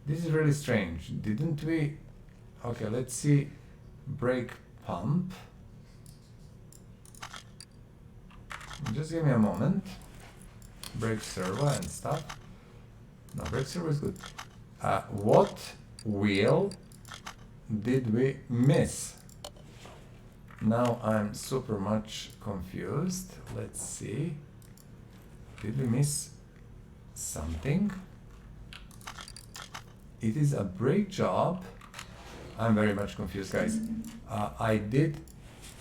This is really strange. Didn't we? Okay, let's see. Brake pump. Just give me a moment. Brake servo and stuff. No, brake servo is good. What wheel did we miss? Now I'm super much confused. Let's see. Did we miss something? It is a brake job. I'm very much confused, guys. I did,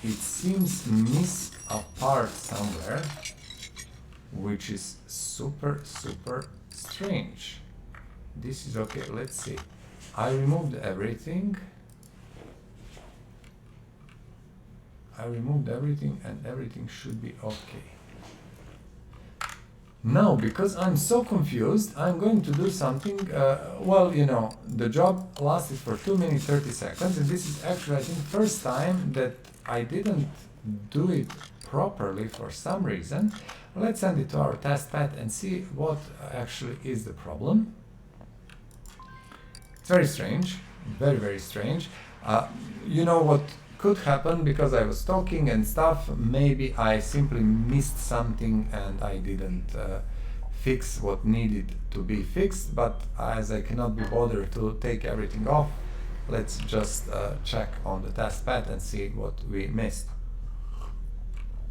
it seems, miss a part somewhere, which is super strange. This is okay. Let's see. I removed everything. And everything should be okay. Now, because I'm so confused, I'm going to do something. Well, you know, the job lasted for 2 minutes 30 seconds, and this is actually, I think, first time that I didn't do it properly for some reason. Let's send it to our test pad and see what actually is the problem. It's very strange, very strange. You know what could happen, because I was talking and stuff, maybe I simply missed something and I didn't fix what needed to be fixed, but as I cannot be bothered to take everything off, let's just check on the test pad and see what we missed.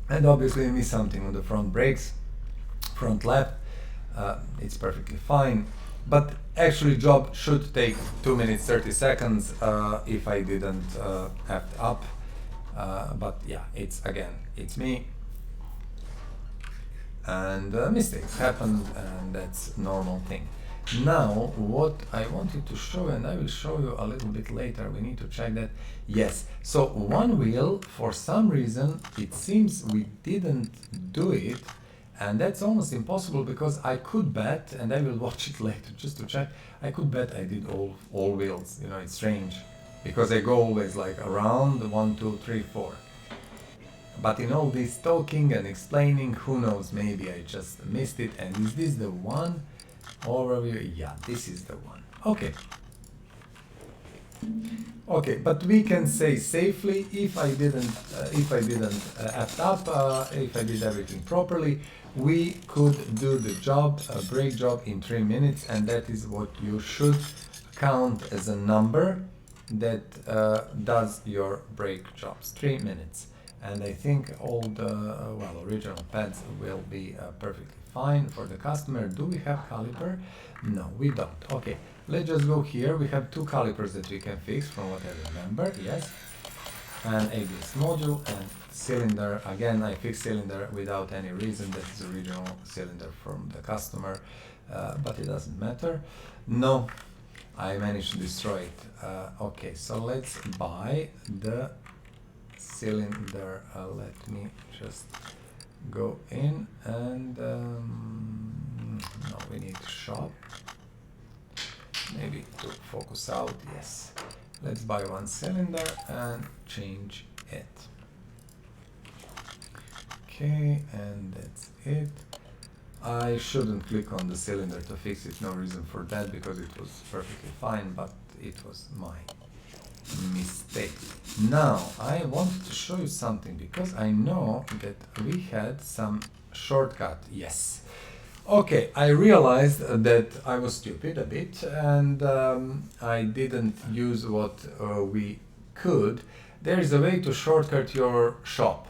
And obviously we missed something on the front brakes, front left. It's perfectly fine, but actually job should take 2 minutes 30 seconds if I didn't have up, but yeah, it's me, and mistakes happen, and that's normal thing. Now what I wanted to show, and I will show you a little bit later, we need to check that. Yes, so one wheel, for some reason it seems we didn't do it, and that's almost impossible, because I could bet, and I will watch it later just to check, I could bet I did all wheels. You know, it's strange, because I go always like around 1, 2, 3, 4. But in all this talking and explaining, who knows, maybe I just missed it. And is this the one? Overview? Yeah, this is the one. Okay. Okay, but we can say safely, if I didn't act up, if I did everything properly, we could do the job, a brake job, in 3 minutes, and that is what you should count as a number that does your brake jobs. 3 minutes. and I think all the original pads will be perfectly fine for the customer. Do we have caliper? No, we don't. Okay, let's just go here. We have 2 calipers that we can fix from what I remember. Yes, and ABS module and cylinder. Again, I fixed cylinder without any reason. That is original cylinder from the customer, but it doesn't matter. No, I managed to destroy it. Okay, so let's buy the cylinder. Let me just go in and no, we need shop. Maybe to focus out. Yes, let's buy 1 cylinder and change it. Okay, and that's it. I shouldn't click on the cylinder to fix it, no reason for that, because it was perfectly fine, but it was my mistake. Now, I wanted to show you something, because I know that we had some shortcut. Yes. Okay, I realized that I was stupid a bit, and I didn't use what we could. There is a way to shortcut your shop.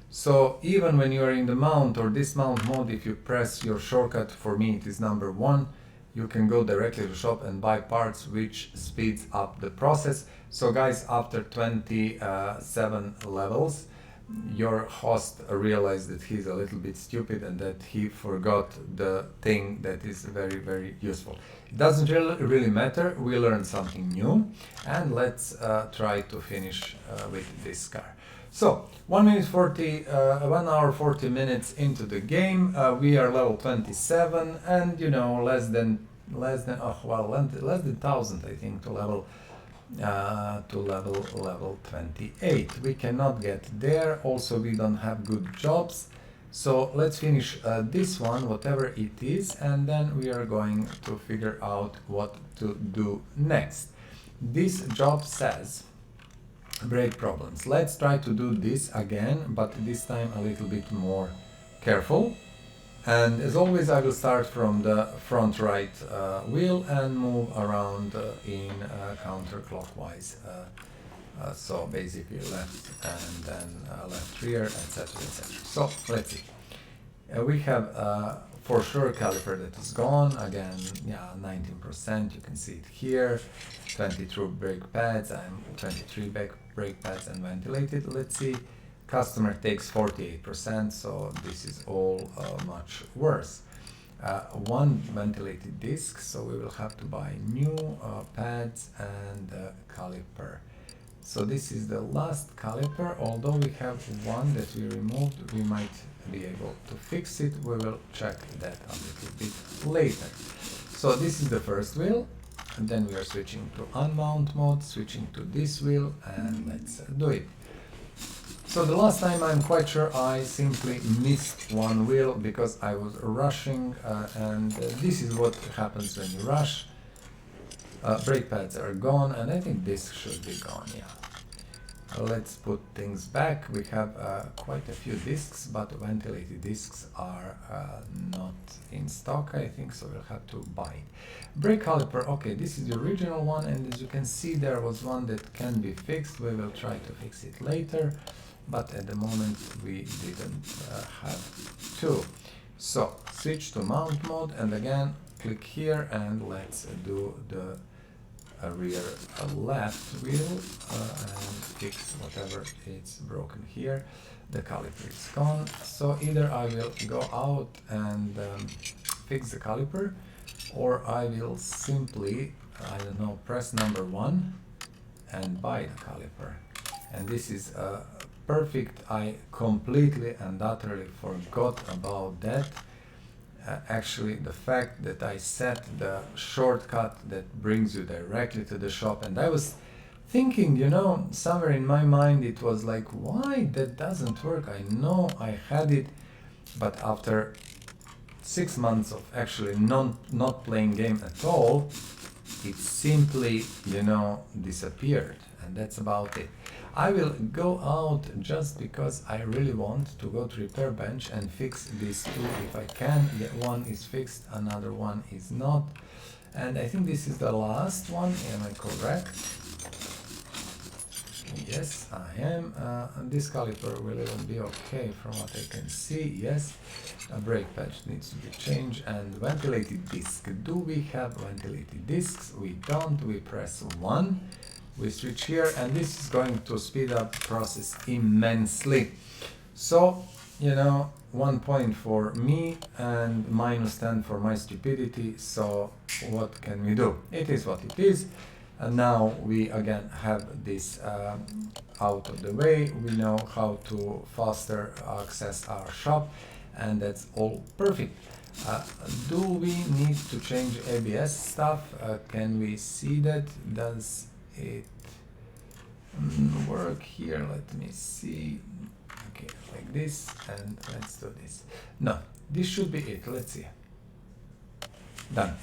So even when you are in the mount or dismount mode, if you press your shortcut, for me it is number 1, you can go directly to shop and buy parts, which speeds up the process. So guys, after 27 levels, your host realized that he's a little bit stupid and that he forgot the thing that is very, very useful. It doesn't really matter. We learned something new, and let's try to finish with this car. So 1 hour 40 minutes into the game, we are level 27, and you know, less than 1,000 I think to level 28. We cannot get there. Also, we don't have good jobs. So let's finish this one, whatever it is, and then we are going to figure out what to do next. This job says brake problems. Let's try to do this again, but this time a little bit more careful. And as always, I will start from the front right wheel and move around in counterclockwise. So basically left and then left rear, etc, etc. So let's see. We have for sure caliper that is gone. Again, yeah, 19%. You can see it here. 22 brake pads and 23 brake pads and ventilated. Let's see. Customer takes 48%, so this is all much worse. 1 ventilated disc, so we will have to buy new pads and caliper. So this is the last caliper. Although we have 1 that we removed, we might be able to fix it. We will check that a little bit later. So this is the first wheel, and then we are switching to unmount mode, switching to this wheel, and let's do it. So the last time, I'm quite sure I simply missed 1 wheel because I was rushing, and this is what happens when you rush. Brake pads are gone, and I think this should be gone, yeah. Let's put things back. We have quite a few discs, but ventilated discs are not in stock, I think, so we'll have to buy it. Brake caliper, okay, this is the original one, and as you can see, there was 1 that can be fixed. We will try to fix it later, but at the moment we didn't have to. So switch to mount mode, and again click here, and let's do the rear left wheel and fix whatever is broken here. The caliper is gone, so either I will go out and fix the caliper, or I will simply, I don't know, press number 1 and buy the caliper. And this is perfect. I completely and utterly forgot about that. Actually, the fact that I set the shortcut that brings you directly to the shop, and I was thinking, you know, somewhere in my mind it was like, why that doesn't work? I know I had it, but after 6 months of actually not playing game at all, it simply, you know, disappeared, and that's about it. I will go out just because I really want to go to repair bench and fix these 2 if I can. Yeah, 1 is fixed, another 1 is not. And I think this is the last one, am I correct? Yes, I am. This caliper will even be okay from what I can see. Yes, a brake patch needs to be changed. And ventilated disc. Do we have ventilated discs? We don't. We press 1. We switch here, and this is going to speed up the process immensely. So, you know, 1 point for me and -10 for my stupidity. So what can we do? It is what it is. And now we again have this out of the way. We know how to faster access our shop, and that's all perfect. Do we need to change ABS stuff? Can we see that? Does it work here? Let me see. Okay, like this, and let's do this. No, this should be it. Let's see. Done.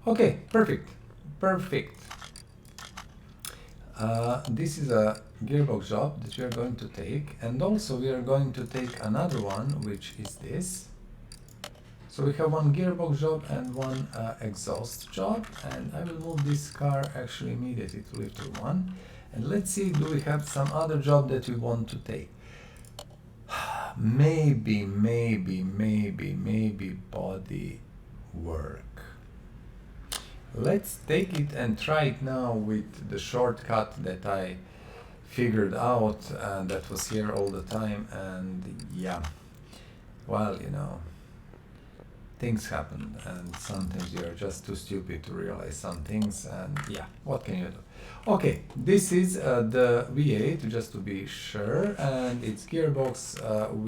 Okay, perfect. Perfect. This is a gearbox job that we are going to take, and also we are going to take another one, which is this. So we have one gearbox job and one exhaust job, and I will move this car actually immediately to lifter 1. And let's see, do we have some other job that we want to take? Maybe body work. Let's take it and try it now with the shortcut that I figured out, and that was here all the time. And yeah, well, you know, things happen, and sometimes you're just too stupid to realize some things, and yeah, what can you do? Okay, this is the V8, just to be sure, and it's gearbox.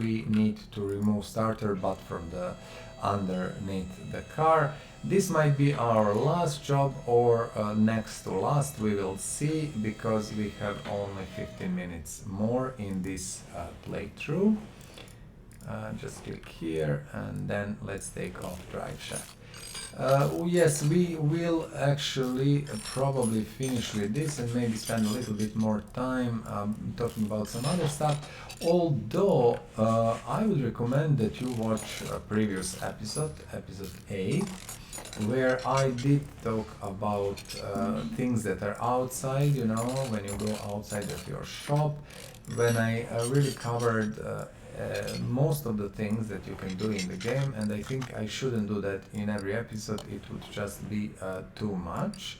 We need to remove starter butt from the underneath the car. This might be our last job, or next to last, we will see, because we have only 15 minutes more in this playthrough. Just click here, and then let's take off drive shaft. Yes, we will actually probably finish with this and maybe spend a little bit more time talking about some other stuff. Although I would recommend that you watch a previous episode, episode 8, where I did talk about things that are outside, you know, when you go outside of your shop, when I really covered most of the things that you can do in the game, and I think I shouldn't do that in every episode. It would just be too much,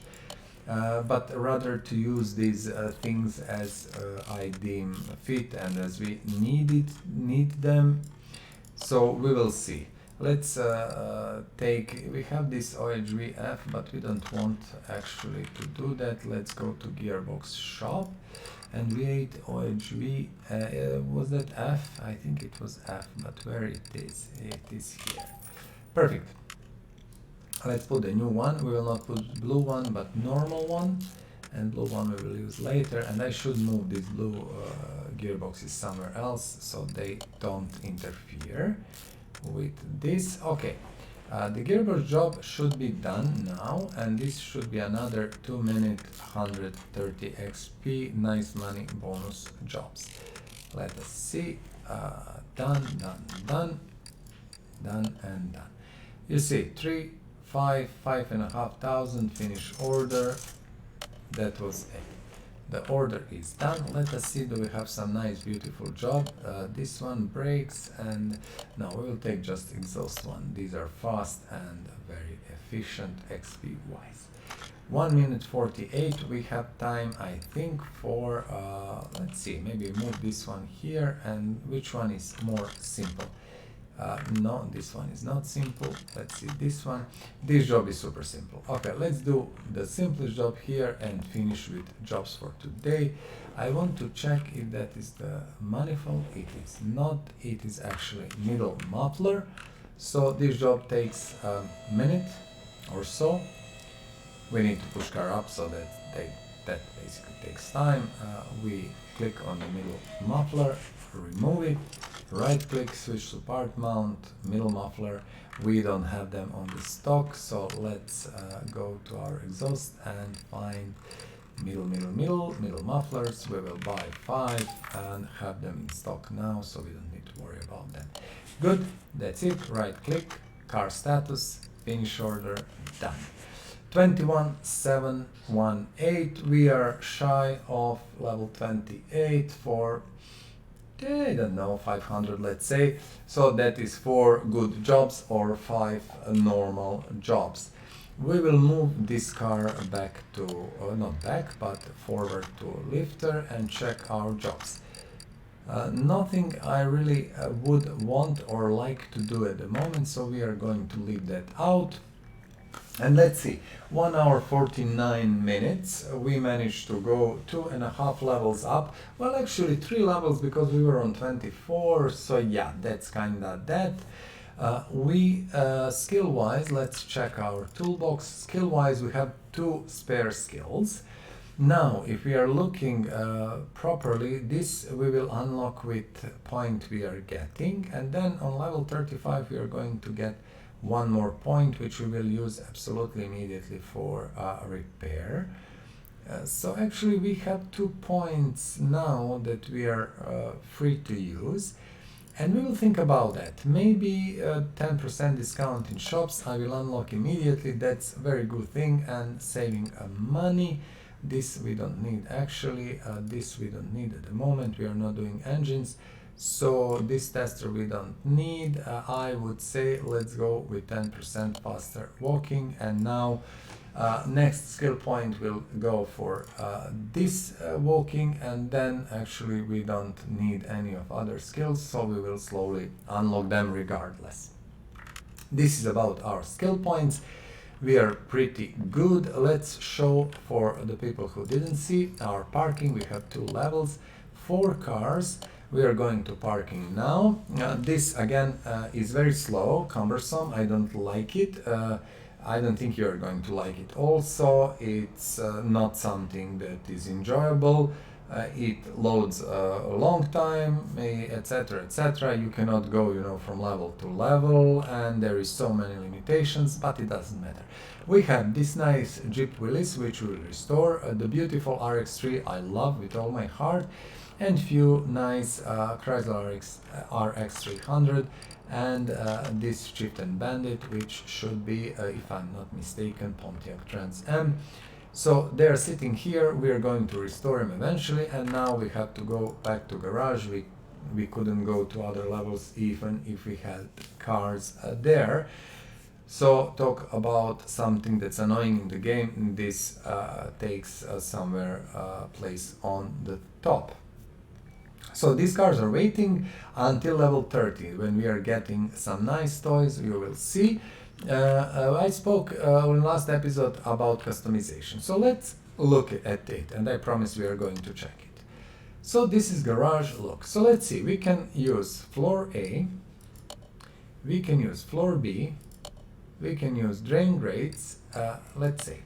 but rather to use these things as I deem fit and as we need them. So we will see. Let's we have this OHVF, but we don't want actually to do that. Let's go to Gearbox Shop. And V8 OHV, was that F? I think it was F, but where it is? It is here. Perfect. Let's put the new one. We will not put blue one, but normal one. And blue one we will use later. And I should move these blue gearboxes somewhere else so they don't interfere with this. Okay. The gearbox job should be done now, and this should be another 2 minute 130 XP nice money bonus jobs. Let us see. Done, and done. You see, 3, 5, 5,500 finish order. That was it. The order is done. Let us see, do we have some nice beautiful job. This one breaks, and no, we will take just exhaust one. These are fast and very efficient XP wise. 1 minute 48. We have time, I think, for let's see, maybe move this one here. And which one is more simple? No, this one is not simple. Let's see this one. This job is super simple. Okay, let's do the simplest job here and finish with jobs for today. I want to check if that is the manifold. It is not. It is actually middle muffler. So this job takes a minute or so. We need to push car up so that basically takes time. We click on the middle muffler, remove it. Right click, switch to part mount, middle muffler. We don't have them on the stock, so let's go to our exhaust and find middle mufflers. We will buy 5 and have them in stock now, so we don't need to worry about them. Good, that's it. Right click, car status, finish order, done. 21,718. We are shy of level 28 for, I don't know, 500, let's say. So that is 4 good jobs or 5 normal jobs. We will move this car back to, not back, but forward to lifter and check our jobs. Nothing I really would want or like to do at the moment, so we are going to leave that out. And let's see, 1 hour 49 minutes, we managed to go 2.5 levels up. Well, actually 3 levels because we were on 24, so yeah, that's kinda that. Skill-wise, let's check our toolbox. Skill-wise, we have 2 spare skills. Now, if we are looking properly, this we will unlock with point we are getting, and then on level 35 we are going to get 1 more point, which we will use absolutely immediately for repair. So actually we have 2 points now that we are free to use, and we will think about that. Maybe 10% discount in shops I will unlock immediately. That's a very good thing, and saving money. This we don't need actually, this we don't need at the moment. We are not doing engines, so this tester we don't need. I would say let's go with 10% faster walking. And now next skill point will go for this walking, and then actually we don't need any of other skills, so we will slowly unlock them regardless. This is about our skill points. We are pretty good. Let's show for the people who didn't see our parking. We have 2 levels, 4 cars. We are going to parking now. This again is very slow, cumbersome. I don't like it. I don't think you're going to like it also. It's not something that is enjoyable. It loads a long time, etc, etc. You cannot go, you know, from level to level, and there is so many limitations, but it doesn't matter. We have this nice Jeep Willys, which we will restore, the beautiful RX-3 I love with all my heart, and few nice Chrysler RX 300, and this Chieftain Bandit, which should be, if I'm not mistaken, Pontiac Trans Am. So they are sitting here. We are going to restore them eventually, and now we have to go back to garage. We couldn't go to other levels even if we had cars there. So talk about something that's annoying in the game. This takes somewhere place on the top. So these cars are waiting until level 30 when we are getting some nice toys. You will see. I spoke in last episode about customization, so let's look at it, and I promise we are going to check it. So this is garage look. So let's see, we can use floor A, we can use floor B, we can use drain grates. Let's see.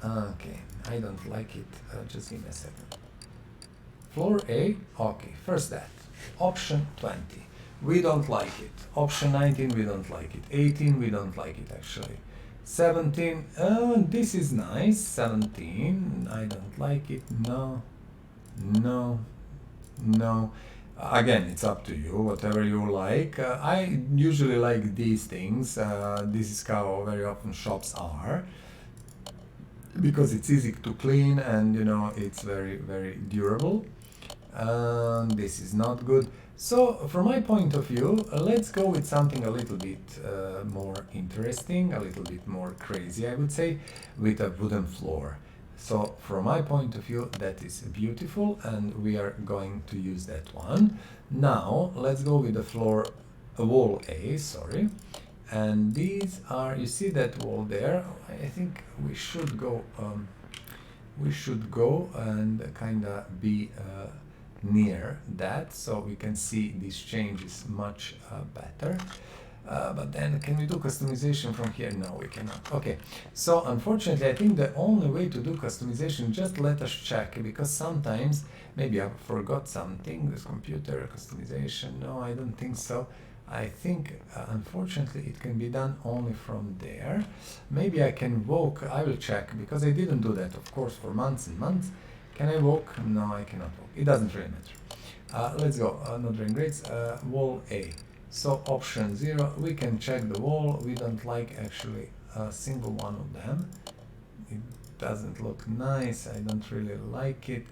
Okay, I don't like it. Just give me a second. Floor A, okay, first that. Option 20. We don't like it. Option 19, we don't like it. 18, we don't like it actually. 17, this is nice. 17, I don't like it. No, no, no. Again, it's up to you, whatever you like. I usually like these things. This is how very often shops are, because it's easy to clean and, you know, it's very, very durable. This is not good. So from my point of view, let's go with something a little bit more interesting, a little bit more crazy, I would say, with a wooden floor. So from my point of view, that is beautiful, and we are going to use that one. Now let's go with the wall A, sorry. And these are, you see that wall there? I think we should go and kinda be near that, so we can see these changes much better. But then can we do customization from here? No, we cannot. Okay, so unfortunately I think the only way to do customization, just let us check, because sometimes maybe I forgot something. This computer customization, no, I don't think so. I think unfortunately it can be done only from there. Maybe I can walk. I will check, because I didn't do that, of course, for months and months. Can I walk? No, I cannot walk. It doesn't really matter. Let's go. Not drain grates. Wall A. So option 0, we can check the wall. We don't like actually a single one of them. It doesn't look nice. I don't really like it.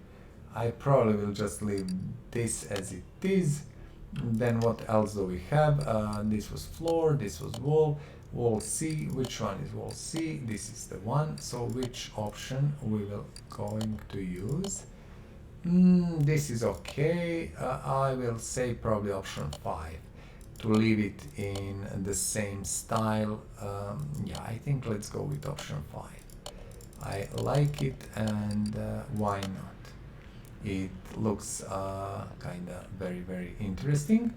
I probably will just leave this as it is. Then what else do we have? This was floor, this was wall. Wall C, which one is wall C? This is the one. So which option we will going to use? This is okay. I will say probably option 5 to leave it in the same style. Yeah, I think let's go with option 5. I like it, and why not? It looks kind of very interesting.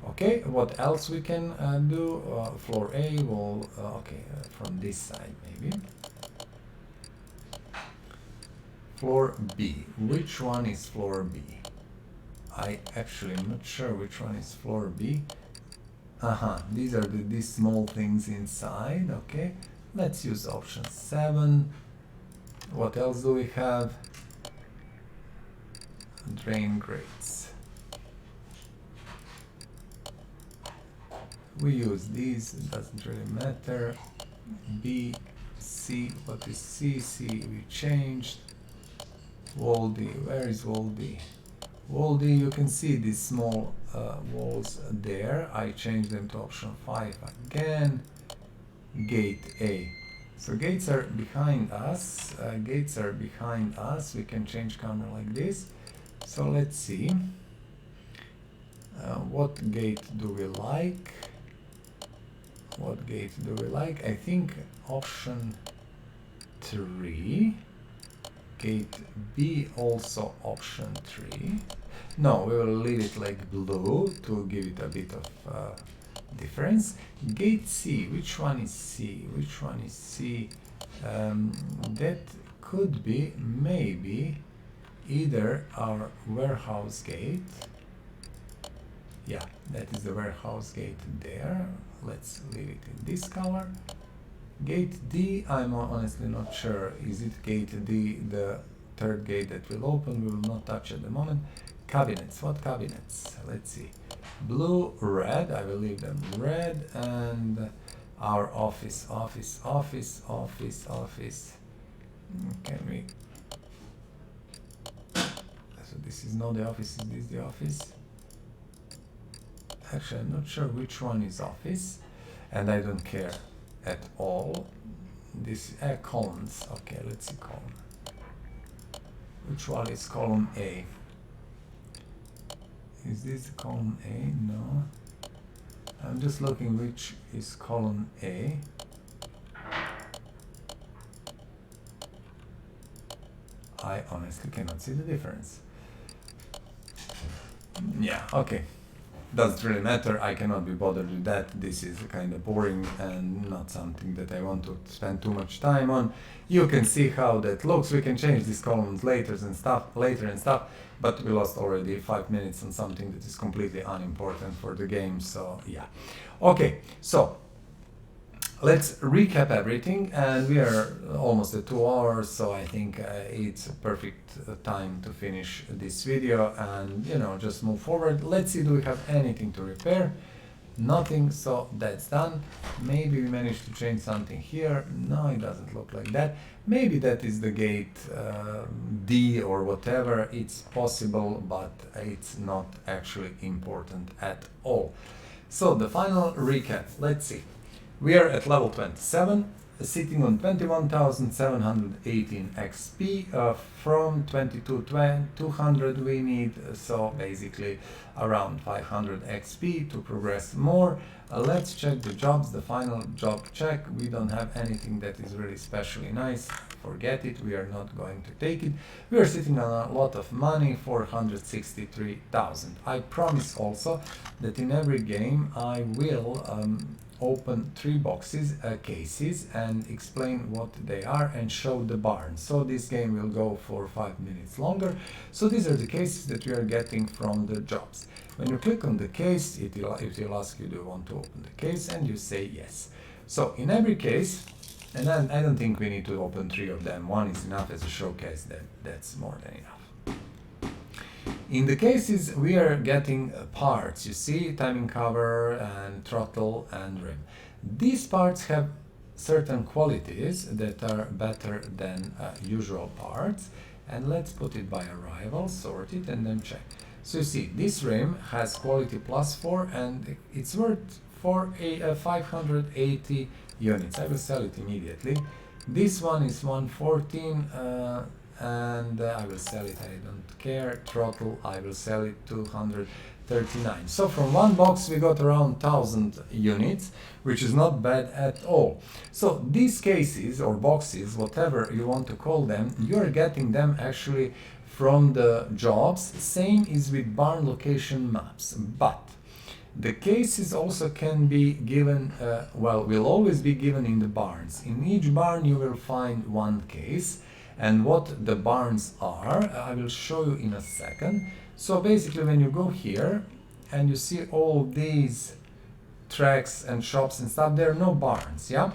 Okay, what else we can do? Floor A, wall, okay, from this side maybe. Floor B. Which one is floor B? I actually am not sure which one is floor B. These are these small things inside. Okay, let's use option 7. What else do we have? Drain grates. We use these, it doesn't really matter. B, C, what is C? C we changed. Wall D, where is wall D? Wall D, you can see these small walls there. I changed them to option 5 again. Gate A. So gates are behind us. Gates are behind us. We can change camera like this. So let's see. What gate do we like? What gate do we like? I think option 3. Gate B, also option 3. No, we will leave it like blue to give it a bit of difference. Gate C, which one is C? Which one is C? That could be maybe either our warehouse gate. Yeah, that is the warehouse gate there. Let's leave it in this color. Gate D, I'm honestly not sure. Is it gate D, the third gate that will open? We will not touch at the moment. Cabinets, what cabinets? Let's see. Blue, red, I will leave them red, and our office. Can we? So this is not the office, is this the office? Actually, I'm not sure which one is office, and I don't care at all. This columns. Okay, let's see column. Which one is column A? Is this column A? No. I'm just looking which is column A. I honestly cannot see the difference. Yeah, okay. Doesn't really matter. I cannot be bothered with that. This is kind of boring and not something that I want to spend too much time on. You can see how that looks. We can change these columns later and stuff, but we lost already 5 minutes on something that is completely unimportant for the game. So yeah. Okay, so let's recap everything, and we are almost at 2 hours, so I think it's a perfect time to finish this video and, you know, just move forward. Let's see, do we have anything to repair? Nothing, so that's done. Maybe we managed to change something here. No, it doesn't look like that. Maybe that is the gate D or whatever. It's possible, but it's not actually important at all. So the final recap, let's see. We are at level 27, sitting on 21,718 XP. From 22,200 we need, so basically around 500 XP to progress more. Let's check the jobs, the final job check. We don't have anything that is really especially nice. Forget it, we are not going to take it. We are sitting on a lot of money, 463,000. I promise also that in every game I will open 3 boxes, cases, and explain what they are and show the barn. So this game will go for 5 minutes longer. So these are the cases that we are getting from the jobs. When you click on the case, it will ask you, do you want to open the case, and you say yes. So in every case, and I don't think we need to open 3 of them. 1 is enough as a showcase. That's more than enough. In the cases, we are getting parts. You see, timing cover and throttle and rim. These parts have certain qualities that are better than usual parts. And let's put it by arrival, sort it, and then check. So you see, this rim has quality +4 and it's worth for 580 units. I will sell it immediately. This one is 114 and I will sell it, I don't care. Throttle, I will sell it 239. So from one box we got around 1000 units, which is not bad at all. So these cases or boxes, whatever you want to call them, you are getting them actually from the jobs. Same is with barn location maps, but the cases also can be given, will always be given in the barns. In each barn you will find one case, and what the barns are, I will show you in a second. So basically when you go here and you see all these tracks and shops and stuff, there are no barns, yeah?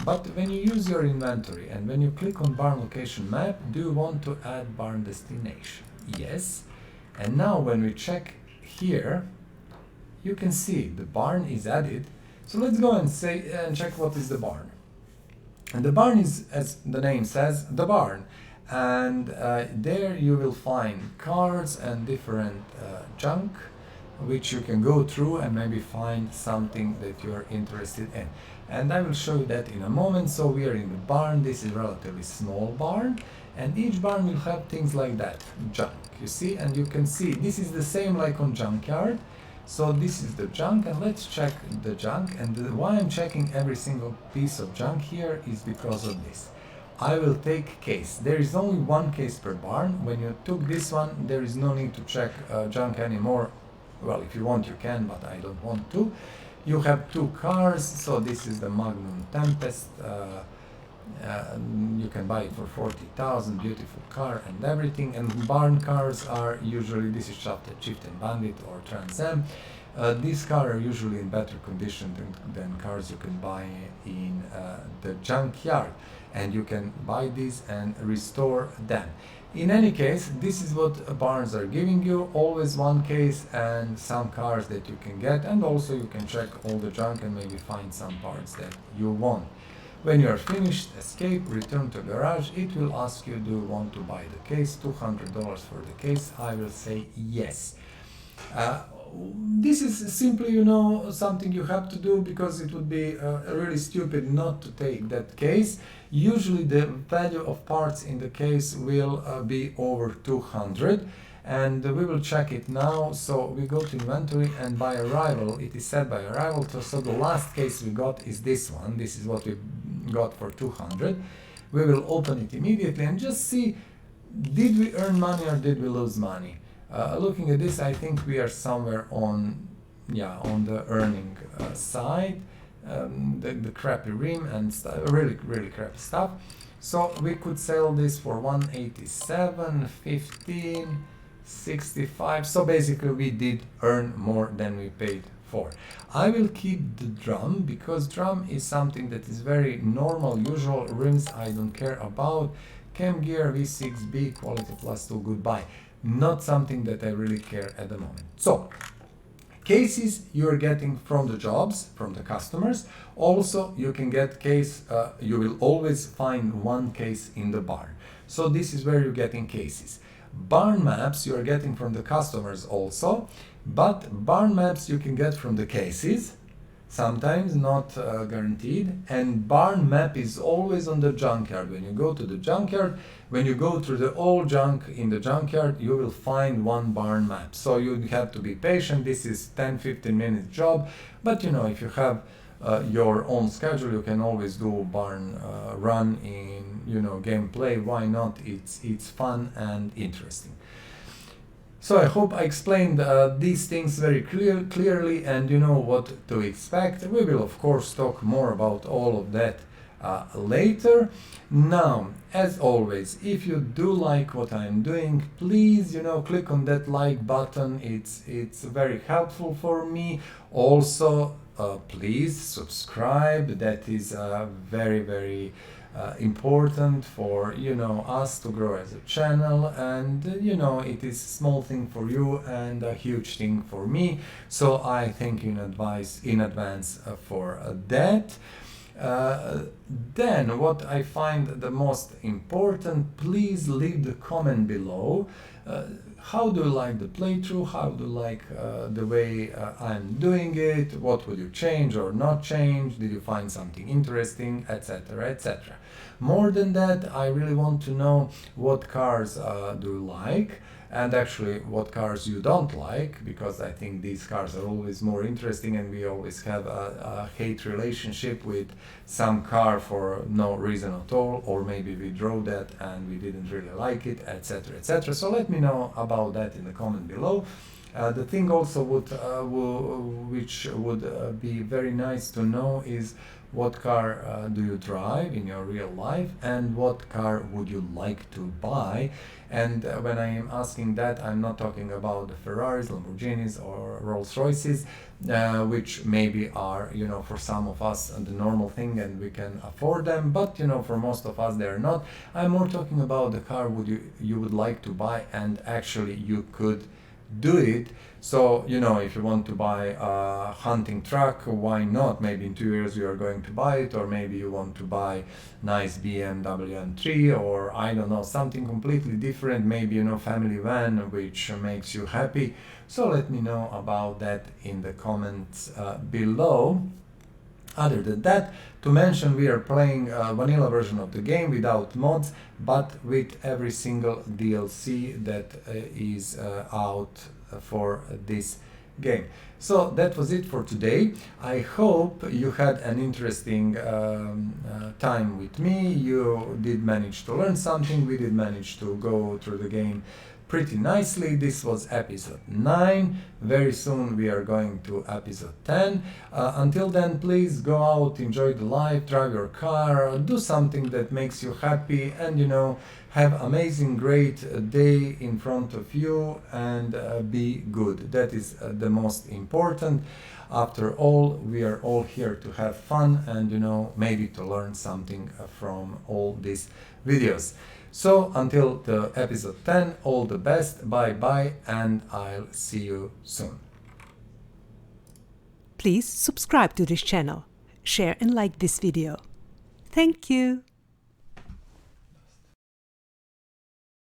But when you use your inventory and when you click on barn location map, do you want to add barn destination? Yes. And now when we check here, you can see the barn is added. So let's go and check what is the barn. And the barn is, as the name says, the barn. And there you will find cars and different junk, which you can go through and maybe find something that you're interested in. And I will show you that in a moment. So we are in the barn. This is a relatively small barn, and each barn will have things like that, junk, you see, and you can see this is the same like on Junkyard. So this is the junk, and let's check the junk. And why I'm checking every single piece of junk here is because of this. I will take case. There is only one case per barn. When you took this one, there is no need to check junk anymore. Well, if you want, you can, but I don't want to. You have two cars, so this is the Magnum Tempest. You can buy it for 40,000, beautiful car and everything. And barn cars are usually, this is Chieftain Bandit or Trans Am. These cars are usually in better condition than cars you can buy in the junkyard. And you can buy these and restore them. In any case, this is what barns are giving you, always one case and some cars that you can get, and also you can check all the junk and maybe find some parts that you want. When you are finished, escape, return to garage. It will ask you, do you want to buy the case? $200 for the case. I will say yes. This is simply, something you have to do because it would be really stupid not to take that case. Usually the value of parts in the case will be over 200, and we will check it now. So we go to inventory, and by arrival, it is set by arrival. So the last case we got is this one. This is what we got for 200. We will open it immediately and just see, did we earn money or did we lose money? Looking at this, I think we are somewhere on the earning side. The crappy rim and really crappy stuff. So we could sell this for 187, 15, 65. So basically we did earn more than we paid for. I will keep the drum because drum is something that is very normal, usual. Rims I don't care about. Cam gear V6B quality +2, goodbye. Not something that I really care at the moment. So cases you're getting from the jobs, from the customers. Also, you can get case, you will always find one case in the barn. So this is where you're getting cases. Barn maps you are getting from the customers also, but barn maps you can get from the cases, sometimes not guaranteed. And barn map is always on the junkyard. When you go to the junkyard, when you go through the old junk in the junkyard, you will find one barn map. So you have to be patient. This is 10-15 minutes job, but if you have your own schedule, you can always do barn run in gameplay. Why not? It's fun and interesting. So I hope I explained these things very clearly, and you know what to expect. We will of course talk more about all of that later. Now, as always, if you do like what I'm doing, please click on that like button. It's very helpful for me. Also, please subscribe. That is very important for, you know, us to grow as a channel, and you know, it is a small thing for you and a huge thing for me, so I thank you in advance for that. Then what I find the most important, please leave the comment below. How do you like the playthrough? How do you like the way I'm doing it? What would you change or not change? Did you find something interesting, etc., etc.? More than that, I really want to know what cars do you like, and actually what cars you don't like, because I think these cars are always more interesting, and we always have a hate relationship with some car for no reason at all, or maybe we drove that and we didn't really like it, etc., etc. So let me know about that in the comment below. The thing also which would be very nice to know is what car do you drive in your real life, and what car would you like to buy. And when I am asking that, I'm not talking about the Ferraris, Lamborghinis or Rolls Royces, which maybe are, you know, for some of us the normal thing and we can afford them, but you know, for most of us they are not. I'm more talking about the car you would like to buy and actually you could do it. So, you know, if you want to buy a hunting truck, why not? Maybe in 2 years you are going to buy it, or maybe you want to buy nice BMW M3, or I don't know, something completely different, maybe, you know, family van, which makes you happy. So let me know about that in the comments below. Other than that, to mention, we are playing a vanilla version of the game without mods, but with every single DLC that is out for this game. So that was it for today. I hope you had an interesting time with me. You did manage to learn something. We did manage to go through the game pretty nicely. This was episode 9. Very soon we are going to episode 10. Until then, please go out, enjoy the life, drive your car, do something that makes you happy, and you know, have amazing, great day in front of you, and be good. That is the most important. After all, we are all here to have fun and, you know, maybe to learn something from all these videos. So until the episode 10, all the best, bye bye, and I'll see you soon. Please subscribe to this channel, share and like this video. Thank you.